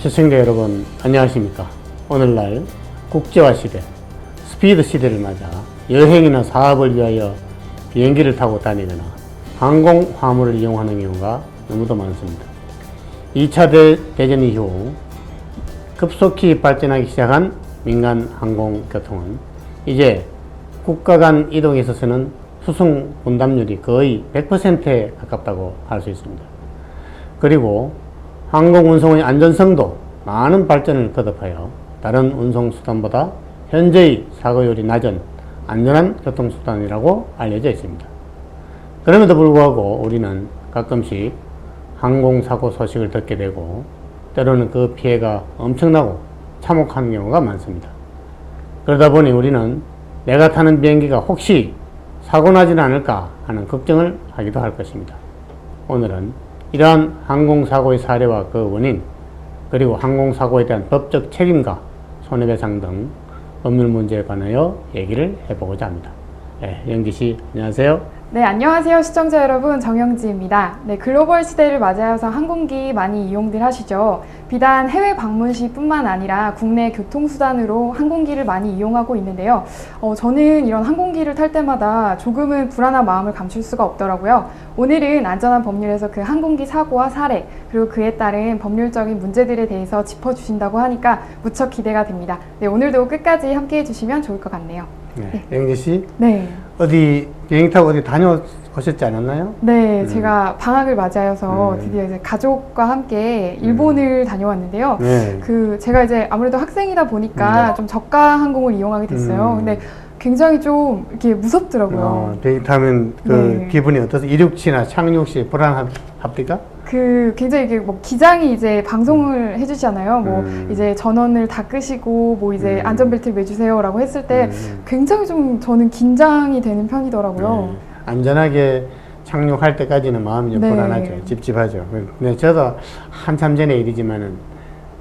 시청자 여러분 안녕하십니까. 오늘날 국제화 시대, 스피드 시대를 맞아 여행이나 사업을 위하여 비행기를 타고 다니거나 항공 화물을 이용하는 경우가 너무도 많습니다. 2차 대전 이후 급속히 발전하기 시작한 민간 항공교통은 이제 국가 간 이동에 있어서는 수승 분담률이 거의 100%에 가깝다고 할 수 있습니다. 그리고 항공 운송의 안전성도 많은 발전을 거듭하여 다른 운송수단보다 현재의 사고율이 낮은 안전한 교통수단이라고 알려져 있습니다. 그럼에도 불구하고 우리는 가끔씩 항공사고 소식을 듣게 되고 때로는 그 피해가 엄청나고 참혹한 경우가 많습니다. 그러다 보니 우리는 내가 타는 비행기가 혹시 사고 나지는 않을까 하는 걱정을 하기도 할 것입니다. 오늘은 이러한 항공사고의 사례와 그 원인, 그리고 항공사고에 대한 법적 책임과 손해배상 등 법률 문제에 관하여 얘기를 해보고자 합니다. 네, 영기씨 안녕하세요. 네, 안녕하세요 시청자 여러분, 정영지입니다. 네, 글로벌 시대를 맞이하여서 항공기 많이 이용들 하시죠. 비단 해외 방문 시 뿐만 아니라 국내 교통수단으로 항공기를 많이 이용하고 있는데요. 저는 이런 항공기를 탈 때마다 조금은 불안한 마음을 감출 수가 없더라고요. 오늘은 안전한 법률에서 그 항공기 사고와 사례, 그리고 그에 따른 법률적인 문제들에 대해서 짚어주신다고 하니까 무척 기대가 됩니다. 네, 오늘도 끝까지 함께 해주시면 좋을 것 같네요. 네, 영기씨. 네. 어디 비행기 타고 어디 다녀오셨지 않았나요? 네, 제가 방학을 맞이하여서 드디어 이제 가족과 함께 일본을 다녀왔는데요. 네. 제가 이제 아무래도 학생이다 보니까 좀 저가 항공을 이용하게 됐어요. 근데 굉장히 좀 이렇게 무섭더라고요. 비행기 타면 그 네. 기분이 어떠세요? 이륙치나 착륙 시 불안합니까? 굉장히 이게 뭐 기장이 이제 방송을 해주잖아요. 뭐 이제 전원을 다 끄시고 뭐 이제 안전벨트를 매주세요라고 했을 때 굉장히 좀 저는 긴장이 되는 편이더라고요. 네. 안전하게 착륙할 때까지는 마음이 네. 불안하죠. 찝찝하죠. 근데 저도 한참 전의 일이지만은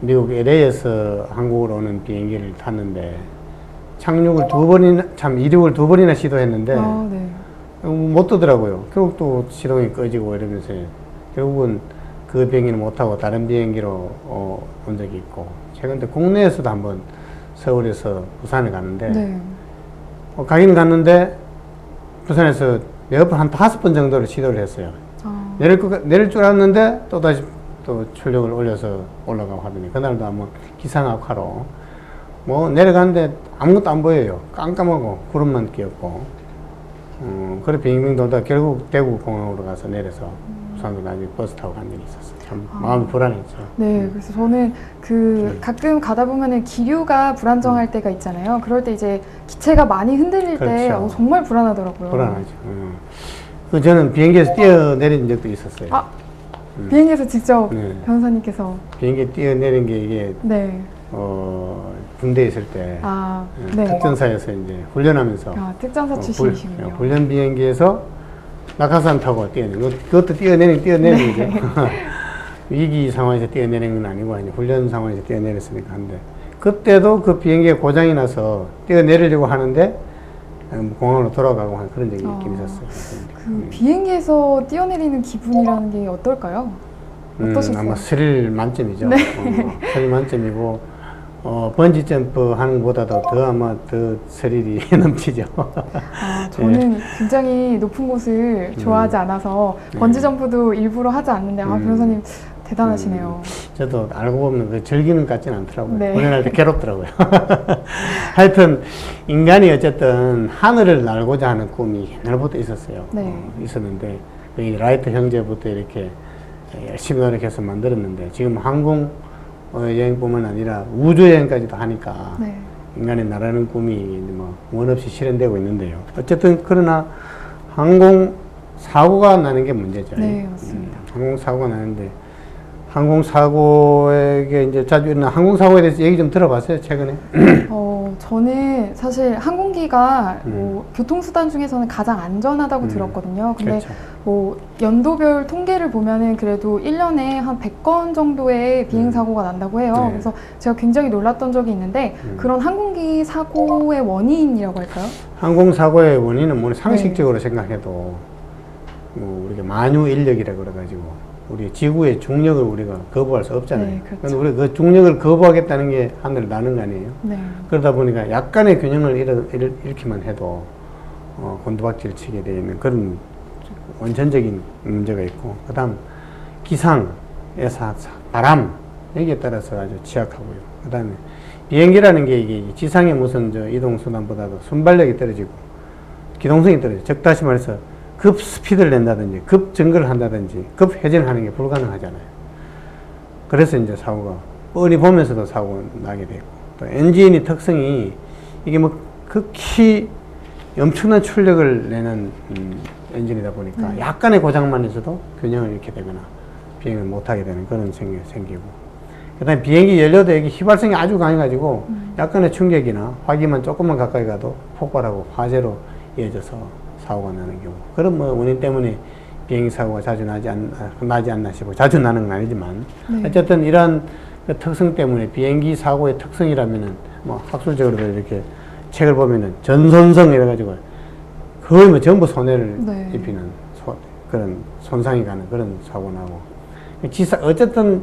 미국 LA에서 한국으로 오는 비행기를 탔는데 착륙을 이륙을 두 번이나 시도했는데 네. 못 뜨더라고요. 결국 또 시동이 꺼지고 이러면서 결국은 그 비행기는 못하고 다른 비행기로 온 적이 있고, 최근에 국내에서도 한번 서울에서 부산에 갔는데 네. 가기는 갔는데 부산에서 몇 번, 한 5번 정도를 시도를 했어요. 내릴 줄 알았는데 또다시 또 출력을 올려서 올라가고 하더니 그날도 한번 기상악화로 뭐 내려가는데 아무것도 안 보여요. 깜깜하고 구름만 끼었고 그래 빙빙 돌다 결국 대구 공항으로 가서 내려서 부산으로 나중에 버스 타고 간 일이 있었어요. 참 마음이 불안했죠. 네, 그래서 저는 가끔 가다 보면은 기류가 불안정할 때가 있잖아요. 그럴 때 이제 기체가 많이 흔들릴 때 그렇죠. 정말 불안하더라고요. 불안하죠. 저는 비행기에서 뛰어내린 적도 있었어요. 비행기에서 직접 네. 변호사님께서 비행기 뛰어내린 게 이게 네. 군대에 있을 때 네. 특전사에서 이제 훈련하면서 특전사 출신이시군요. 훈련 비행기에서 낙하산 타고 뛰어내린 그것도 뛰어내린 거죠. 위기 상황에서 뛰어내린 건 아니고 아니 훈련 상황에서 뛰어내렸으니까 한데 그때도 그 비행기에 고장이 나서 뛰어내리려고 하는데 공항으로 돌아가고 한 그런 적이 있긴 있었어요. 비행기에서 뛰어내리는 기분이라는 게 어떨까요? 어떠셨어요? 아마 스릴 만점이죠. 네. 스릴 만점이고 번지 점프 하는 것보다도 아마 더 스릴이 넘치죠. 저는 굉장히 높은 곳을 좋아하지 않아서 번지 점프도 일부러 하지 않는데 변호사님 대단하시네요. 저도 알고 보면 그 즐기는 것 같지는 않더라고요. 네. 훈련할 때 괴롭더라고요. 하여튼 인간이 어쨌든 하늘을 날고자 하는 꿈이 옛날부터 있었어요. 네. 있었는데 이 라이트 형제부터 이렇게 열심히 노력해서 만들었는데 지금 항공 여행뿐만 아니라 우주 여행까지도 하니까 네. 인간의 나라는 꿈이 뭐 원 없이 실현되고 있는데요. 어쨌든 그러나 항공 사고가 나는 게 문제죠. 네, 맞습니다. 항공 사고가 나는데 항공 사고에게 이제 자주 일어나는 항공 사고에 대해서 얘기 좀 들어봤어요 최근에? 저는 사실 항공기가 뭐 교통수단 중에서는 가장 안전하다고 들었거든요. 근데 그렇죠. 뭐 연도별 통계를 보면은 그래도 1년에 한 100건 정도의 비행사고가 난다고 해요. 네. 그래서 제가 굉장히 놀랐던 적이 있는데 그런 항공기 사고의 원인이라고 할까요? 항공 사고의 원인은 뭐 상식적으로 생각해도 뭐 우리가 만유 인력이라 그래가지고 우리 지구의 중력을 우리가 거부할 수 없잖아요. 네, 그렇죠. 근데 우리가 그 중력을 거부하겠다는 게 하늘을 나는 거 아니에요. 네. 그러다 보니까 약간의 균형을 잃기만 해도 곤두박질 치게 되는 그런 원천적인 문제가 있고, 그 다음 기상에서 바람 여기에 따라서 아주 취약하고요. 그 다음에 비행기라는 게 이게 지상의 무슨 이동수단보다도 순발력이 떨어지고 기동성이 떨어져요. 즉 다시 말해서 급 스피드를 낸다든지 급 증거를 한다든지 급 회전을 하는 게 불가능하잖아요. 그래서 이제 사고가 뻔히 보면서도 사고가 나게 되고, 또 엔진의 특성이 이게 뭐 극히 엄청난 출력을 내는 엔진이다 보니까 약간의 고장만 있어도 균형을 잃게 되거나 비행을 못하게 되는 그런 생기고, 그 다음에 비행기 연료도 여기 휘발성이 아주 강해가지고 약간의 충격이나 화기만 조금만 가까이 가도 폭발하고 화재로 이어져서 사고가 나는 경우, 그런 뭐 원인 때문에 비행기 사고가 자주 나지 않나 싶고, 자주 나는 건 아니지만 어쨌든 이러한 그 특성 때문에 비행기 사고의 특성이라면은 뭐 학술적으로도 이렇게 책을 보면은 전손성 이래가지고 거의 뭐 전부 손해를 입히는 그런 손상이 가는 그런 사고 나고, 어쨌든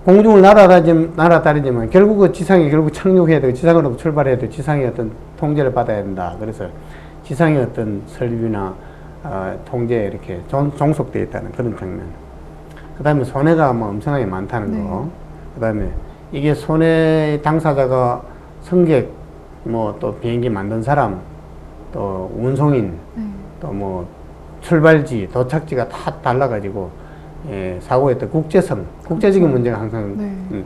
공중을 날아다니지만 결국 그 지상에 결국 착륙해야 되고 지상으로 출발해야 되고 지상의 어떤 통제를 받아야 된다. 그래서 지상의 어떤 설비나 통제에 이렇게 종속되어 있다는 그런 측면. 그 다음에 손해가 뭐 엄청나게 많다는 거. 그 다음에 이게 손해 당사자가 승객, 뭐 또 비행기 만든 사람, 또 운송인, 또 뭐 출발지, 도착지가 다 달라가지고 사고의 또 국제적인 문제가 항상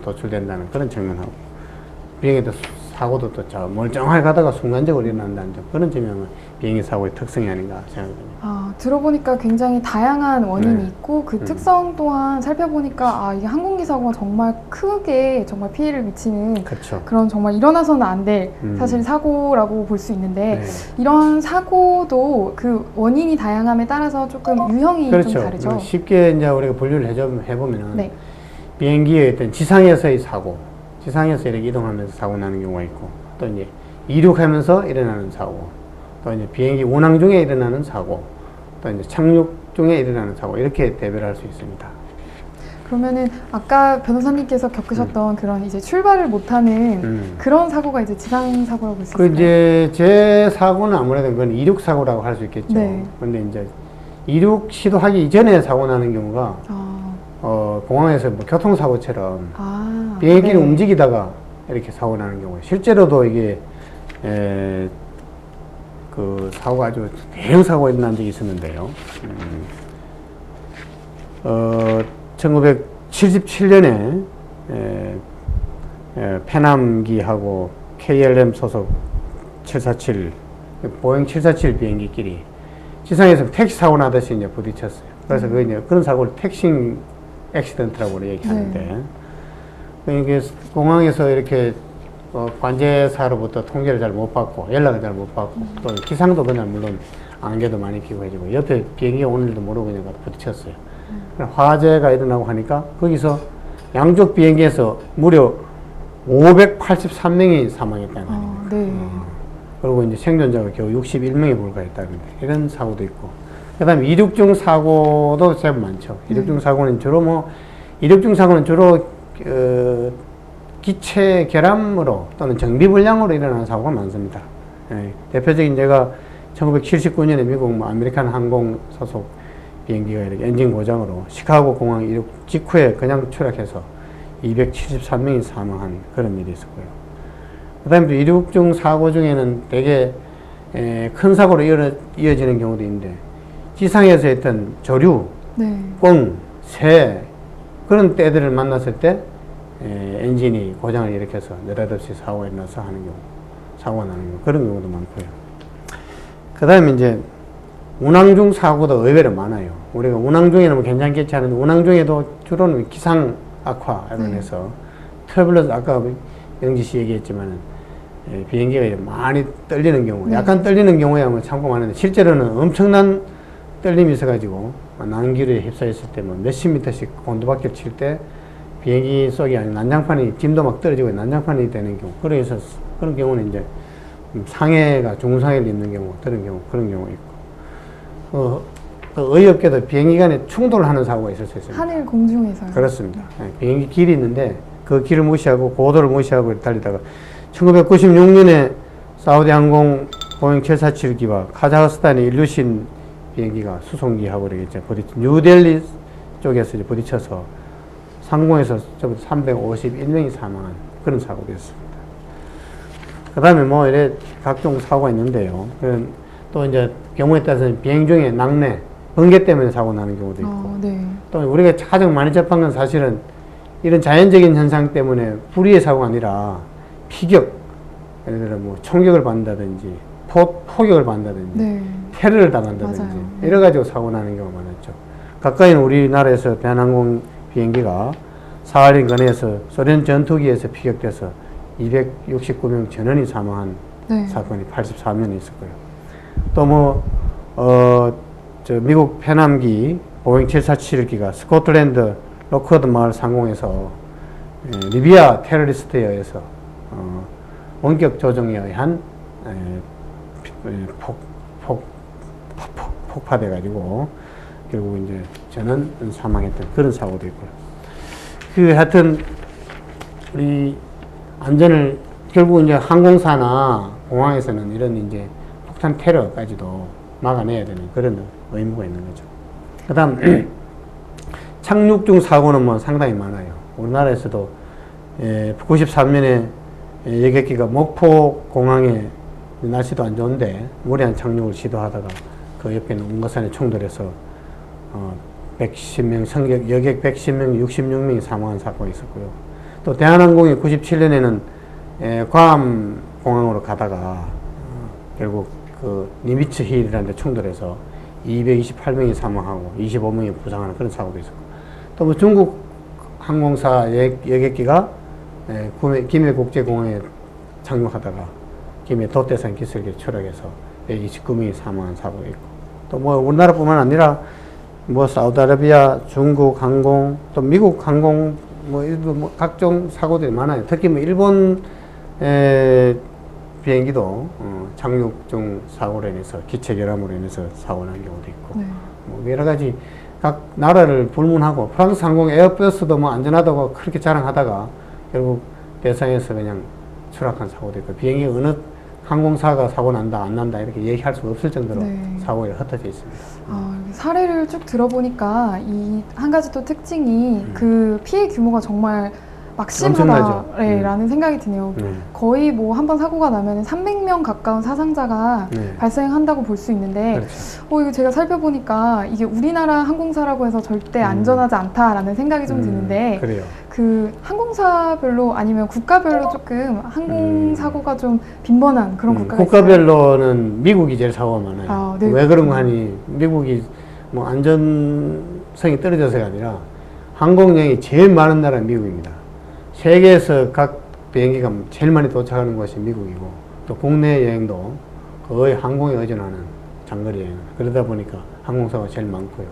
도출된다는 그런 측면하고, 비행기도 사고도 또 멀쩡하게 가다가 순간적으로 일어난다는 그런 점이 비행기 사고의 특성이 아닌가 생각합니다. 들어보니까 굉장히 다양한 원인이 있고 그 특성 또한 살펴보니까 이게 항공기 사고가 정말 크게 정말 피해를 미치는 그렇죠. 그런 정말 일어나서는 안 될 사실 사고라고 볼 수 있는데 이런 사고도 그 원인이 다양함에 따라서 조금 유형이 그렇죠. 좀 다르죠. 쉽게 이제 우리가 분류를 해보면은 비행기의 어떤 지상에서의 사고, 지상에서 이렇게 이동하면서 사고 나는 경우가 있고, 또 이제 이륙하면서 일어나는 사고, 또 이제 비행기 운항 중에 일어나는 사고, 또 이제 착륙 중에 일어나는 사고, 이렇게 대별을 할 수 있습니다. 그러면은 아까 변호사님께서 겪으셨던 그런 이제 출발을 못하는 그런 사고가 이제 지상 사고라고 볼 수 있을까요? 이제 제 사고는 아무래도 그건 이륙 사고라고 할 수 있겠죠. 그런데 이제 이륙 시도하기 이전에 사고 나는 경우가 공항에서 뭐 교통사고처럼 비행기를 움직이다가 이렇게 사고 나는 경우에, 실제로도 이게 그 사고가 아주 대형 사고가 일어난 적이 있었는데요. 1977년에 페남기하고 KLM 소속 747 보잉 747 비행기끼리 지상에서 택시 사고 나듯이 이제 부딪혔어요. 그래서 그런 사고를 택싱 액시던트라고 얘기하는데, 이게 공항에서 이렇게 관제사로부터 통제를 잘 못 받고 연락을 잘 못 받고 또 기상도 그날 물론 안개도 많이 끼고 해지고 옆에 비행기가 오는 줄도 모르고 그냥 가서 부딪혔어요. 화재가 일어나고 하니까 거기서 양쪽 비행기에서 무려 583명이 사망했다는 거 아닙니까? 그리고 이제 생존자가 겨우 61명에 불과했다는데 이런 사고도 있고, 그 다음에 이륙 중 사고도 제법 많죠. 이륙 중 사고는 주로 기체 결함으로 또는 정비불량으로 일어나는 사고가 많습니다. 대표적인 제가 1979년에 미국 아메리칸 항공 소속 비행기가 이렇게 엔진 고장으로 시카고 공항 이륙 직후에 그냥 추락해서 273명이 사망한 그런 일이 있었고요. 그 다음에 이륙 중 사고 중에는 되게 큰 사고로 이어지는 경우도 있는데, 지상에서 했던 조류, 꽁, 새 그런 때들을 만났을 때 엔진이 고장을 일으켜서 느닷없이 사고가 일어나서 사고가 나는 경우, 그런 경우도 많고요. 그 다음에 이제 운항 중 사고도 의외로 많아요. 우리가 운항 중에는 뭐 괜찮겠지 하는데, 운항 중에도 주로는 기상 악화로 인해서 터뷸런스, 아까 영지 씨 얘기했지만은 비행기가 많이 떨리는 경우, 약간 떨리는 경우에 한번 참고 많은데, 실제로는 엄청난 떨림이 있어가지고 난기류에 휩싸였을 때 뭐 몇십 미터씩 곤두박질 칠 때 비행기 속이 아닌 난장판이, 짐도 막 떨어지고 난장판이 되는 경우, 그래서 그런 경우는 이제 상해가 중상해를 입는 경우, 그런 경우 있고, 또 어이없게도 비행기 간에 충돌하는 사고가 있을 수 있습니다. 하늘 공중에서요. 그렇습니다. 예, 비행기 길이 있는데 그 길을 무시하고 고도를 무시하고 달리다가 1996년에 사우디 항공 보잉 747기와 카자흐스탄의 일루신 비행기가 수송기하고 이렇게 뉴델리 쪽에서 이제 부딪혀서 상공에서 351명이 사망한 그런 사고가 있었습니다. 그 다음에 뭐 이래 각종 사고가 있는데요. 또 이제 경우에 따라서는 비행 중에 낙뢰, 번개 때문에 사고 나는 경우도 있고. 네. 또 우리가 가장 많이 접한 건 사실은 이런 자연적인 현상 때문에 불의의 사고가 아니라 피격, 예를 들어 뭐 총격을 받는다든지 포격을 받는다든지 네. 테러를 당한다든지 맞아요. 이래 가지고 사고 나는 경우가 많았죠. 가까이 있는 우리나라에서 대한항공 비행기가 사할린 근해에서 소련 전투기에서 피격돼서 269명 전원이 사망한 네. 사건이 84년에 있었고요. 또 뭐 미국 페남기 보잉 747기가 스코틀랜드 로크워드 마을 상공에서 리비아 테러리스트에 의해서 원격 조종에 의한 폭파돼 가지고 결국 이제 전원 사망했던 그런 사고도 있고요. 하여튼 우리 안전을 결국 이제 항공사나 공항에서는 이런 이제 폭탄 테러까지도 막아내야 되는 그런 의무가 있는 거죠. 그다음 착륙 중 사고는 뭐 상당히 많아요. 우리나라에서도 93년에 여객기가 목포 공항에 날씨도 안 좋은데 무리한 착륙을 시도하다가 그 옆에 있는 운거산에 충돌해서 110명 승객 여객 110명 66명이 사망한 사고가 있었고요. 또 대한항공이 97년에는 괌 공항으로 가다가 결국 그 니미츠 힐이라는 데 충돌해서 228명이 사망하고 25명이 부상하는 그런 사고도 있었고, 또 뭐 중국 항공사 여객기가 김해국제공항에 착륙하다가 김해 돛대산 기슭에 추락해서 129명이 사망한 사고가 있고, 또 뭐 우리나라뿐만 아니라 뭐 사우디아라비아, 중국 항공, 또 미국 항공 뭐 일부 뭐 각종 사고들이 많아요. 특히 뭐 일본 비행기도 착륙 중 사고로 인해서 기체 결함으로 인해서 사고 난 경우도 있고, 네. 뭐 여러 가지 각 나라를 불문하고 프랑스 항공 에어버스도 뭐 안전하다고 그렇게 자랑하다가 결국 대상에서 그냥 추락한 사고도 있고, 비행기 어느 항공사가 사고 난다 안 난다 이렇게 얘기할 수 없을 정도로 네. 사고가 흩어져 있습니다. 사례를 쭉 들어보니까 이 한 가지 또 특징이 그 피해 규모가 정말 막심하다라는 생각이 드네요. 거의 뭐 한 번 사고가 나면 300명 가까운 사상자가 발생한다고 볼 수 있는데, 그렇죠. 이거 제가 살펴보니까 이게 우리나라 항공사라고 해서 절대 안전하지 않다라는 생각이 좀 드는데, 그래요. 그 항공사별로 아니면 국가별로 조금 항공사고가 좀 빈번한 그런 국가가 있어요. 국가별로는 미국이 제일 사고가 많아요. 네. 왜 그런 거 하니, 미국이 뭐 안전성이 떨어져서가 아니라 항공량이 제일 많은 나라가 미국입니다. 세계에서 각 비행기가 제일 많이 도착하는 곳이 미국이고, 또 국내 여행도 거의 항공에 의존하는 장거리 여행. 그러다 보니까 항공사가 제일 많고요.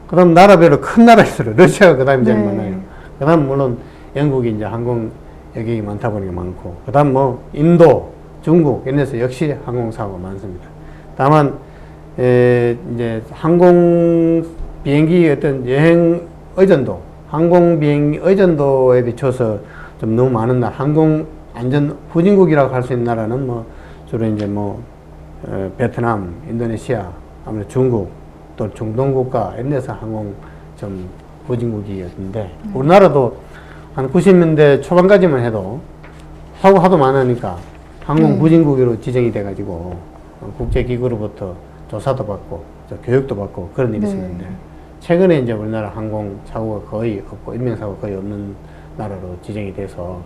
그 다음 나라별로 큰 나라일수록 러시아가 그 다음에 제일 많아요. 그 다음 물론 영국이 이제 항공 여객이 많다 보니까 많고, 그 다음 뭐 인도, 중국 이런 데서 역시 항공사고가 많습니다. 다만 이제 항공 비행기 어떤 여행 의존도, 항공 비행 의존도에 비춰서 좀 너무 많은 나라, 항공 안전 후진국이라고 할 수 있는 나라는 뭐 주로 이제 뭐 베트남, 인도네시아, 아무래도 중국, 또 중동 국가 이런 데서 항공 좀 후진국이었는데, 우리나라도 한 90년대 초반까지만 해도 사고 하도 많으니까 항공 후진국으로 지정이 돼가지고 국제기구로부터 조사도 받고 교육도 받고 그런 일이 있었는데, 최근에 이제 우리나라 항공 사고가 거의 없고 인명사고가 거의 없는 나라로 지정이 돼서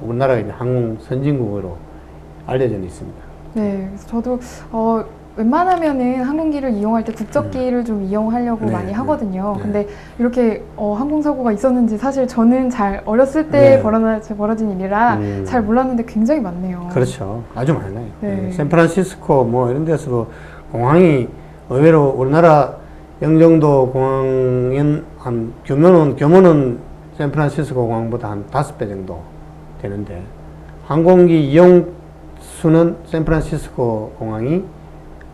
우리나라가 이제 항공 선진국으로 알려져 있습니다. 네, 그래서 저도 웬만하면은 항공기를 이용할 때 국적기를 좀 이용하려고 많이 하거든요. 근데 이렇게 항공사고가 있었는지 사실 저는 잘 어렸을 때 벌어진 일이라 잘 몰랐는데 굉장히 많네요. 그렇죠. 아주 많아요. 샌프란시스코 뭐 이런 데서도 공항이 의외로 우리나라 영종도 공항은 한 규모는 샌프란시스코 공항보다 한 5배 정도 되는데, 항공기 이용 수는 샌프란시스코 공항이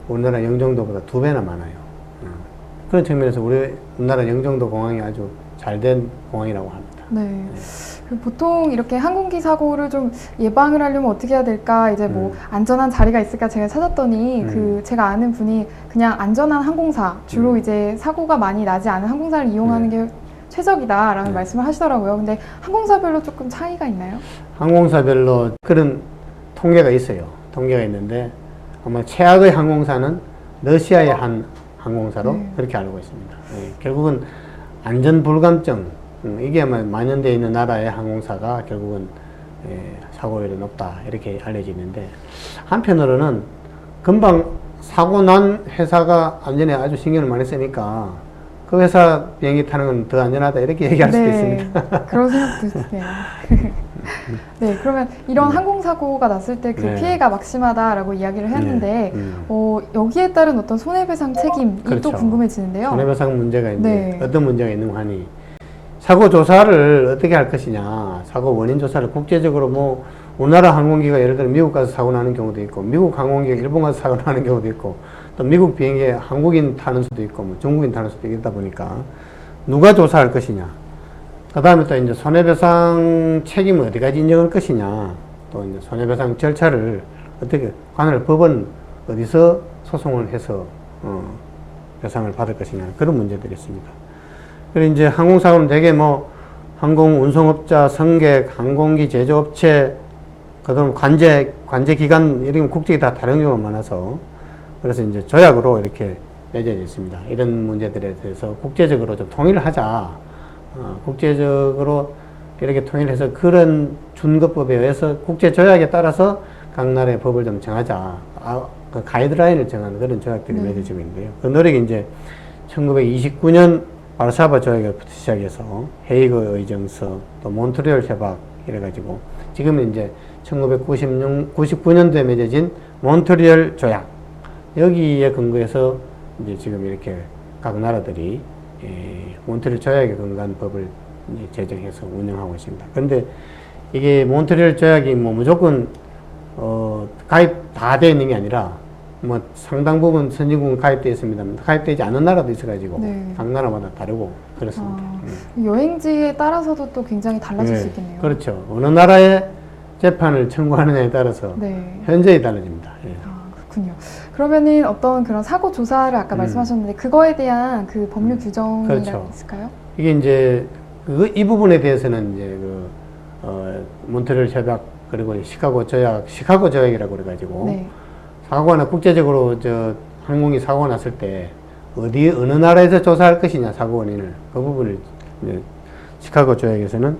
우리나라 영종도보다 2배나 많아요. 그런 측면에서 우리나라 영종도 공항이 아주 잘된 공항이라고 합니다. 네. 그 보통 이렇게 항공기 사고를 좀 예방을 하려면 어떻게 해야 될까? 이제 뭐 안전한 자리가 있을까 제가 찾았더니 그 제가 아는 분이 그냥 안전한 항공사, 주로 이제 사고가 많이 나지 않은 항공사를 이용하는 게 최적이다라는 말씀을 하시더라고요. 근데 항공사별로 조금 차이가 있나요? 항공사별로 그런 통계가 있어요. 통계가 있는데 아마 최악의 항공사는 러시아의 한 항공사로 그렇게 알고 있습니다. 결국은 안전 불감증, 이게 아마 만연되어 있는 나라의 항공사가 결국은 사고율이 높다 이렇게 알려져 있는데, 한편으로는 금방 사고 난 회사가 안전에 아주 신경을 많이 쓰니까 그 회사 비행기 타는 건 더 안전하다 이렇게 얘기할 수도 있습니다. 그런 생각도 드네요. 네, 그러면 이런 항공사고가 났을 때 그 피해가 막심하다라고 이야기를 했는데 여기에 따른 어떤 손해배상 책임이 또 궁금해지는데요. 손해배상 문제가 이제 어떤 문제가 있는 하니, 사고 조사를 어떻게 할 것이냐, 사고 원인 조사를 국제적으로 뭐 우리나라 항공기가 예를 들어 미국 가서 사고 나는 경우도 있고, 미국 항공기가 일본 가서 사고 나는 경우도 있고, 또 미국 비행기에 한국인 타는 수도 있고, 뭐 중국인 타는 수도 있다 보니까 누가 조사할 것이냐, 그 다음에 또 이제 손해배상 책임을 어디까지 인정할 것이냐, 또 이제 손해배상 절차를 어떻게, 관할 법은 어디서 소송을 해서 배상을 받을 것이냐, 그런 문제들이 있습니다. 그리고 이제 항공사고는 대개 뭐 항공 운송업자, 승객, 항공기 제조업체, 그다음 관제 기관, 이런 국적이 다 다른 경우가 많아서, 그래서 이제 조약으로 이렇게 맺어져 있습니다. 이런 문제들에 대해서 국제적으로 좀 통일을 하자. 국제적으로 이렇게 통일해서 그런 준거법에 의해서 국제 조약에 따라서 각 나라의 법을 좀 정하자. 그 가이드라인을 정하는 그런 조약들이 맺어지고 있는데요. 그 노력이 이제 1929년 바르샤바 조약부터 시작해서 헤이그 의정서, 또 몬트리올 협약 이래가지고 지금은 이제 1999년도에 맺어진 몬트리올 조약, 여기에 근거해서 이제 지금 이렇게 각 나라들이 몬트리올 조약에 근거한 법을 제정해서 운영하고 있습니다. 그런데 이게 몬트리올 조약이 뭐 무조건 가입 다 되어 있는 게 아니라 뭐 상당 부분 선진국은 가입되어 있습니다. 가입되지 않은 나라도 있어가지고 각 나라마다 다르고 그렇습니다. 여행지에 따라서도 또 굉장히 달라질 수 있겠네요. 그렇죠. 어느 나라의 재판을 청구하느냐에 따라서 현저히 달라집니다. 그렇군요. 그러면은 어떤 그런 사고 조사를 아까 말씀하셨는데 그거에 대한 그 법률 규정이 있을까요? 이게 이제 이 부분에 대해서는 이제 몬트리올 협약, 그리고 시카고 조약이라고 그래가지고 사고나 국제적으로 항공기 사고가 났을 때 어느 나라에서 조사할 것이냐, 사고 원인을, 그 부분을 이제 시카고 조약에서는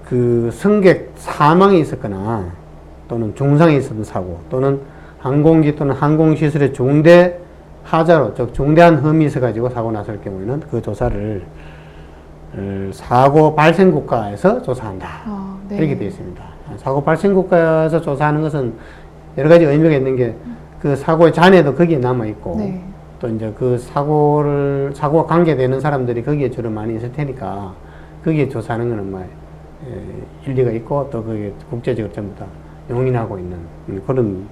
그 승객 사망이 있었거나 또는 중상이 있었던 사고, 또는 항공기 또는 항공시설의 중대 하자로, 즉 중대한 흠이 있어가지고 사고 났을 경우에는 그 조사를 사고 발생 국가에서 조사한다. 이렇게 되어 있습니다. 사고 발생 국가에서 조사하는 것은 여러 가지 의미가 있는 게, 그 사고의 잔해도 거기에 남아 있고, 또 이제 그 사고와 관계되는 사람들이 거기에 주로 많이 있을 테니까 거기에 조사하는 것은 뭐 일리가 있고, 또 그게 국제적으로 전부 다 용인하고 있는 그런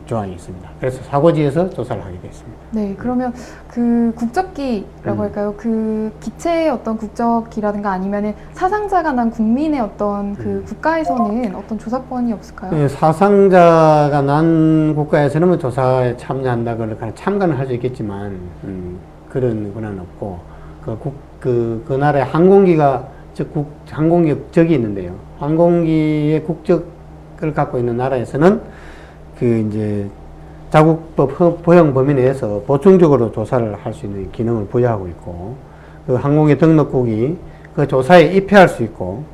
조항이 있습니다. 그래서 사고지에서 조사를 하게 됐습니다. 네, 그러면 그 국적기라고 할까요? 그 기체의 어떤 국적기라든가 아니면은 사상자가 난 국민의 어떤 그 국가에서는 어떤 조사권이 없을까요? 네, 사상자가 난 국가에서는 뭐 조사에 참여한다, 그러니까 참가는 할 수 있겠지만 그런 권한은 없고, 그 나라의 항공기가 항공기 국적이 있는데요. 항공기의 국적을 갖고 있는 나라에서는 그 이제 자국법 허용 범위 내에서 보충적으로 조사를 할 수 있는 기능을 부여하고 있고, 그 항공기 등록국이 그 조사에 입회할 수 있고,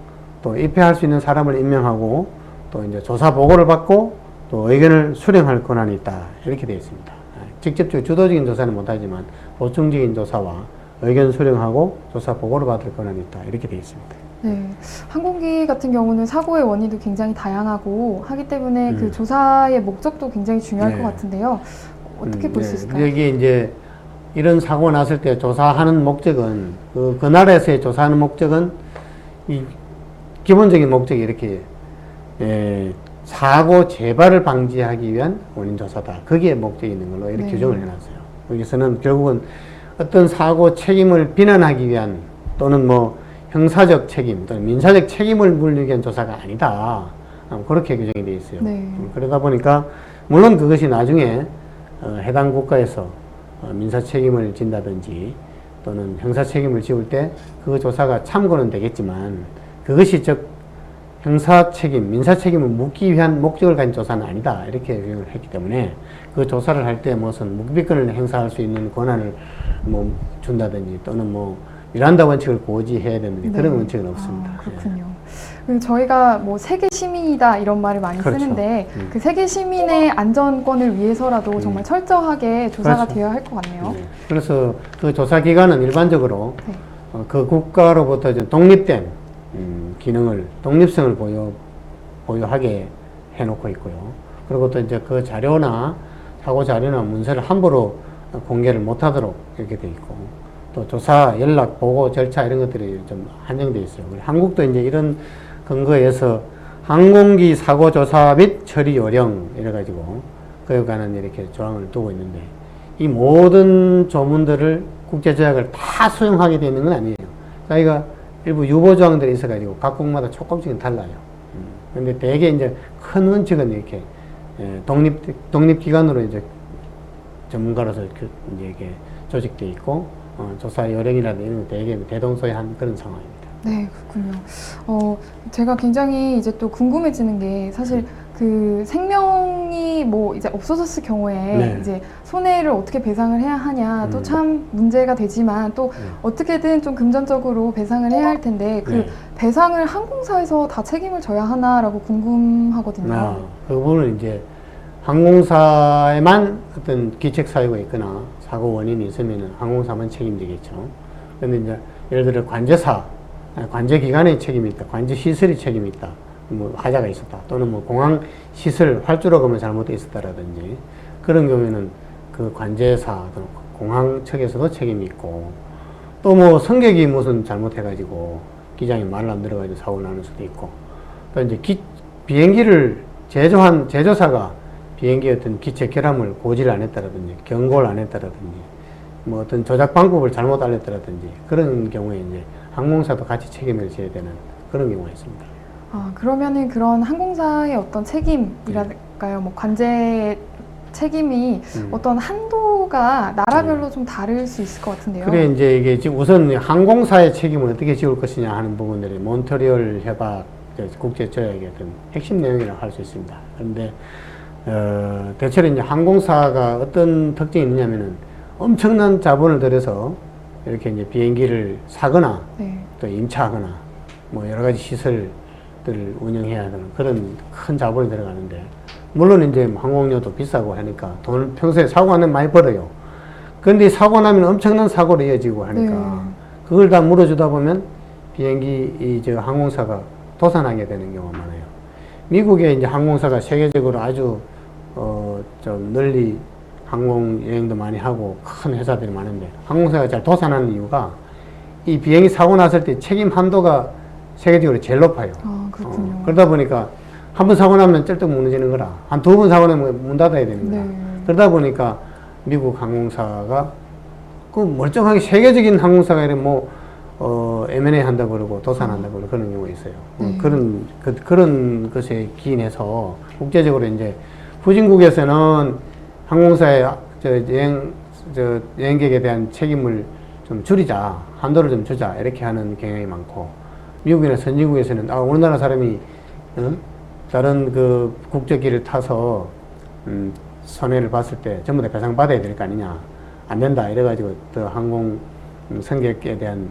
또 입회할 수 있는 사람을 임명하고, 또 이제 조사 보고를 받고, 또 의견을 수령할 권한이 있다, 이렇게 되어 있습니다. 직접적으로 주도적인 조사는 못하지만 보충적인 조사와 의견 수령하고 조사 보고를 받을 권한이 있다, 이렇게 되어 있습니다. 네, 항공기 같은 경우는 사고의 원인도 굉장히 다양하고 하기 때문에 그 조사의 목적도 굉장히 중요할 것 같은데요. 어떻게 볼 수 있을까요? 여기 이제 이런 사고 났을 때 조사하는 목적은 그 나라에서의 조사하는 목적은 이 기본적인 목적이 이렇게 사고 재발을 방지하기 위한 원인 조사다. 거기에 목적이 있는 걸로 이렇게 네. 규정을 해놨어요. 여기서는 결국은 어떤 사고 책임을 비난하기 위한 또는 뭐 형사적 책임 또는 민사적 책임을 물기 위한 조사가 아니다. 그렇게 규정이 되어 있어요. 네. 그러다 보니까 물론 그것이 나중에 해당 국가에서 민사 책임을 진다든지 또는 형사 책임을 지울 때 그 조사가 참고는 되겠지만 그것이 즉 형사 책임, 민사 책임을 묻기 위한 목적을 가진 조사는 아니다. 이렇게 규정을 했기 때문에 그 조사를 할 때 무슨 묵비권을 행사할 수 있는 권한을 뭐 준다든지 또는 뭐 미란다 원칙을 고지해야 되는데 그런 원칙은 없습니다. 그렇군요. 그리고 저희가 뭐 세계 시민이다 이런 말을 많이 그렇죠. 쓰는데 그 세계 시민의 안전권을 위해서라도 정말 철저하게 조사가 그렇죠. 되어야 할 것 같네요. 네. 그래서 그 조사 기관은 일반적으로 네. 그 국가로부터 이제 독립된 기능을, 독립성을 보유하게 해놓고 있고요. 그리고 또 이제 그 자료나 사고 자료나 문서를 함부로 공개를 못하도록 이렇게 돼 있고, 또 조사, 연락, 보고 절차 이런 것들이 좀 한정돼 있어요. 한국도 이제 이런 근거에서 항공기 사고 조사 및 처리 요령 이래가지고 그에 관한 이렇게 조항을 두고 있는데, 이 모든 조문들을 국제조약을 다 수용하게 되는 건 아니에요. 저희가 일부 유보 조항들이 있어가지고 각 국마다 조금씩은 달라요. 근데 대개 이제 큰 원칙은 이렇게 독립기관으로 이제 전문가로서 이제 이게 조직되어 있고, 조사 요령이라든지 이런 거 되게 대동소이한 그런 상황입니다. 네, 그렇군요. 제가 굉장히 이제 또 궁금해지는 게 사실 그 생명이 뭐 이제 없어졌을 경우에 네. 이제 손해를 어떻게 배상을 해야 하냐 또 참 문제가 되지만 또 어떻게든 좀 금전적으로 배상을 해야 할 텐데 그 네. 배상을 항공사에서 다 책임을 져야 하나라고 궁금하거든요. 그 부분은 이제 항공사에만 어떤 기책 사유가 있거나 사고 원인이 있으면 항공사만 책임지겠죠. 그런데 이제 예를 들어 관제사, 관제기관의 책임이 있다, 관제시설이 책임이 있다, 뭐 하자가 있었다, 또는 뭐 공항 시설 활주로가 잘못되어 있었다라든지 그런 경우에는 그 관제사, 공항 측에서도 책임이 있고, 또 뭐 승객이 무슨 잘못해가지고 기장이 말로 안 들어가지고 사고 나는 수도 있고, 또 이제 비행기를 제조한 제조사가 비행기 어떤 기체 결함을 고지를 안 했다라든지 경고를 안 했다라든지 뭐 어떤 조작 방법을 잘못 알렸다라든지 그런 경우에 이제 항공사도 같이 책임을 져야 되는 그런 경우가 있습니다. 그러면은 그런 항공사의 어떤 책임이랄까요, 뭐 관제 책임이 어떤 한도가 나라별로 좀 다를 수 있을 것 같은데요. 그래 이제 이게 지금 우선 항공사의 책임을 어떻게 지울 것이냐 하는 부분들이 몬트리올 협약 국제조약의 어떤 핵심 내용이라고 할 수 있습니다. 그런데 대체로 이제 항공사가 어떤 특징이 있느냐면은 엄청난 자본을 들여서 이렇게 이제 비행기를 사거나 네. 또 임차하거나 뭐 여러 가지 시설들을 운영해야 하는 그런 큰 자본이 들어가는데, 물론 이제 항공료도 비싸고 하니까 돈을 평소에 사고 나면 많이 벌어요. 그런데 사고 나면 엄청난 사고로 이어지고 하니까 네. 그걸 다 물어주다 보면 비행기 저 항공사가 도산하게 되는 경우가 많아요. 미국의 이제 항공사가 세계적으로 아주 좀 널리 항공 여행도 많이 하고 큰 회사들이 많은데 항공사가 잘 도산하는 이유가 이 비행기 사고 났을 때 책임 한도가 세계적으로 제일 높아요. 그렇군요. 그러다 보니까 한 번 사고 나면 쩔뚝 무너지는 거라 한 두 번 사고 나면 문 닫아야 되는 거라. 네. 그러다 보니까 미국 항공사가 그 멀쩡하게 세계적인 항공사가 이래 뭐 M&A 한다고 그러고 도산한다고 그러고 그런 경우가 있어요. 그런 것에 기인해서 국제적으로 이제 후진국에서는 항공사의 여행객에 대한 책임을 좀 줄이자, 한도를 좀 주자 이렇게 하는 경향이 많고, 미국이나 선진국에서는 우리나라 사람이 다른 그 국제기를 타서 손해를 봤을 때 전부 다 배상 받아야 될 거 아니냐, 안 된다 이래가지고 또 항공 승객에 대한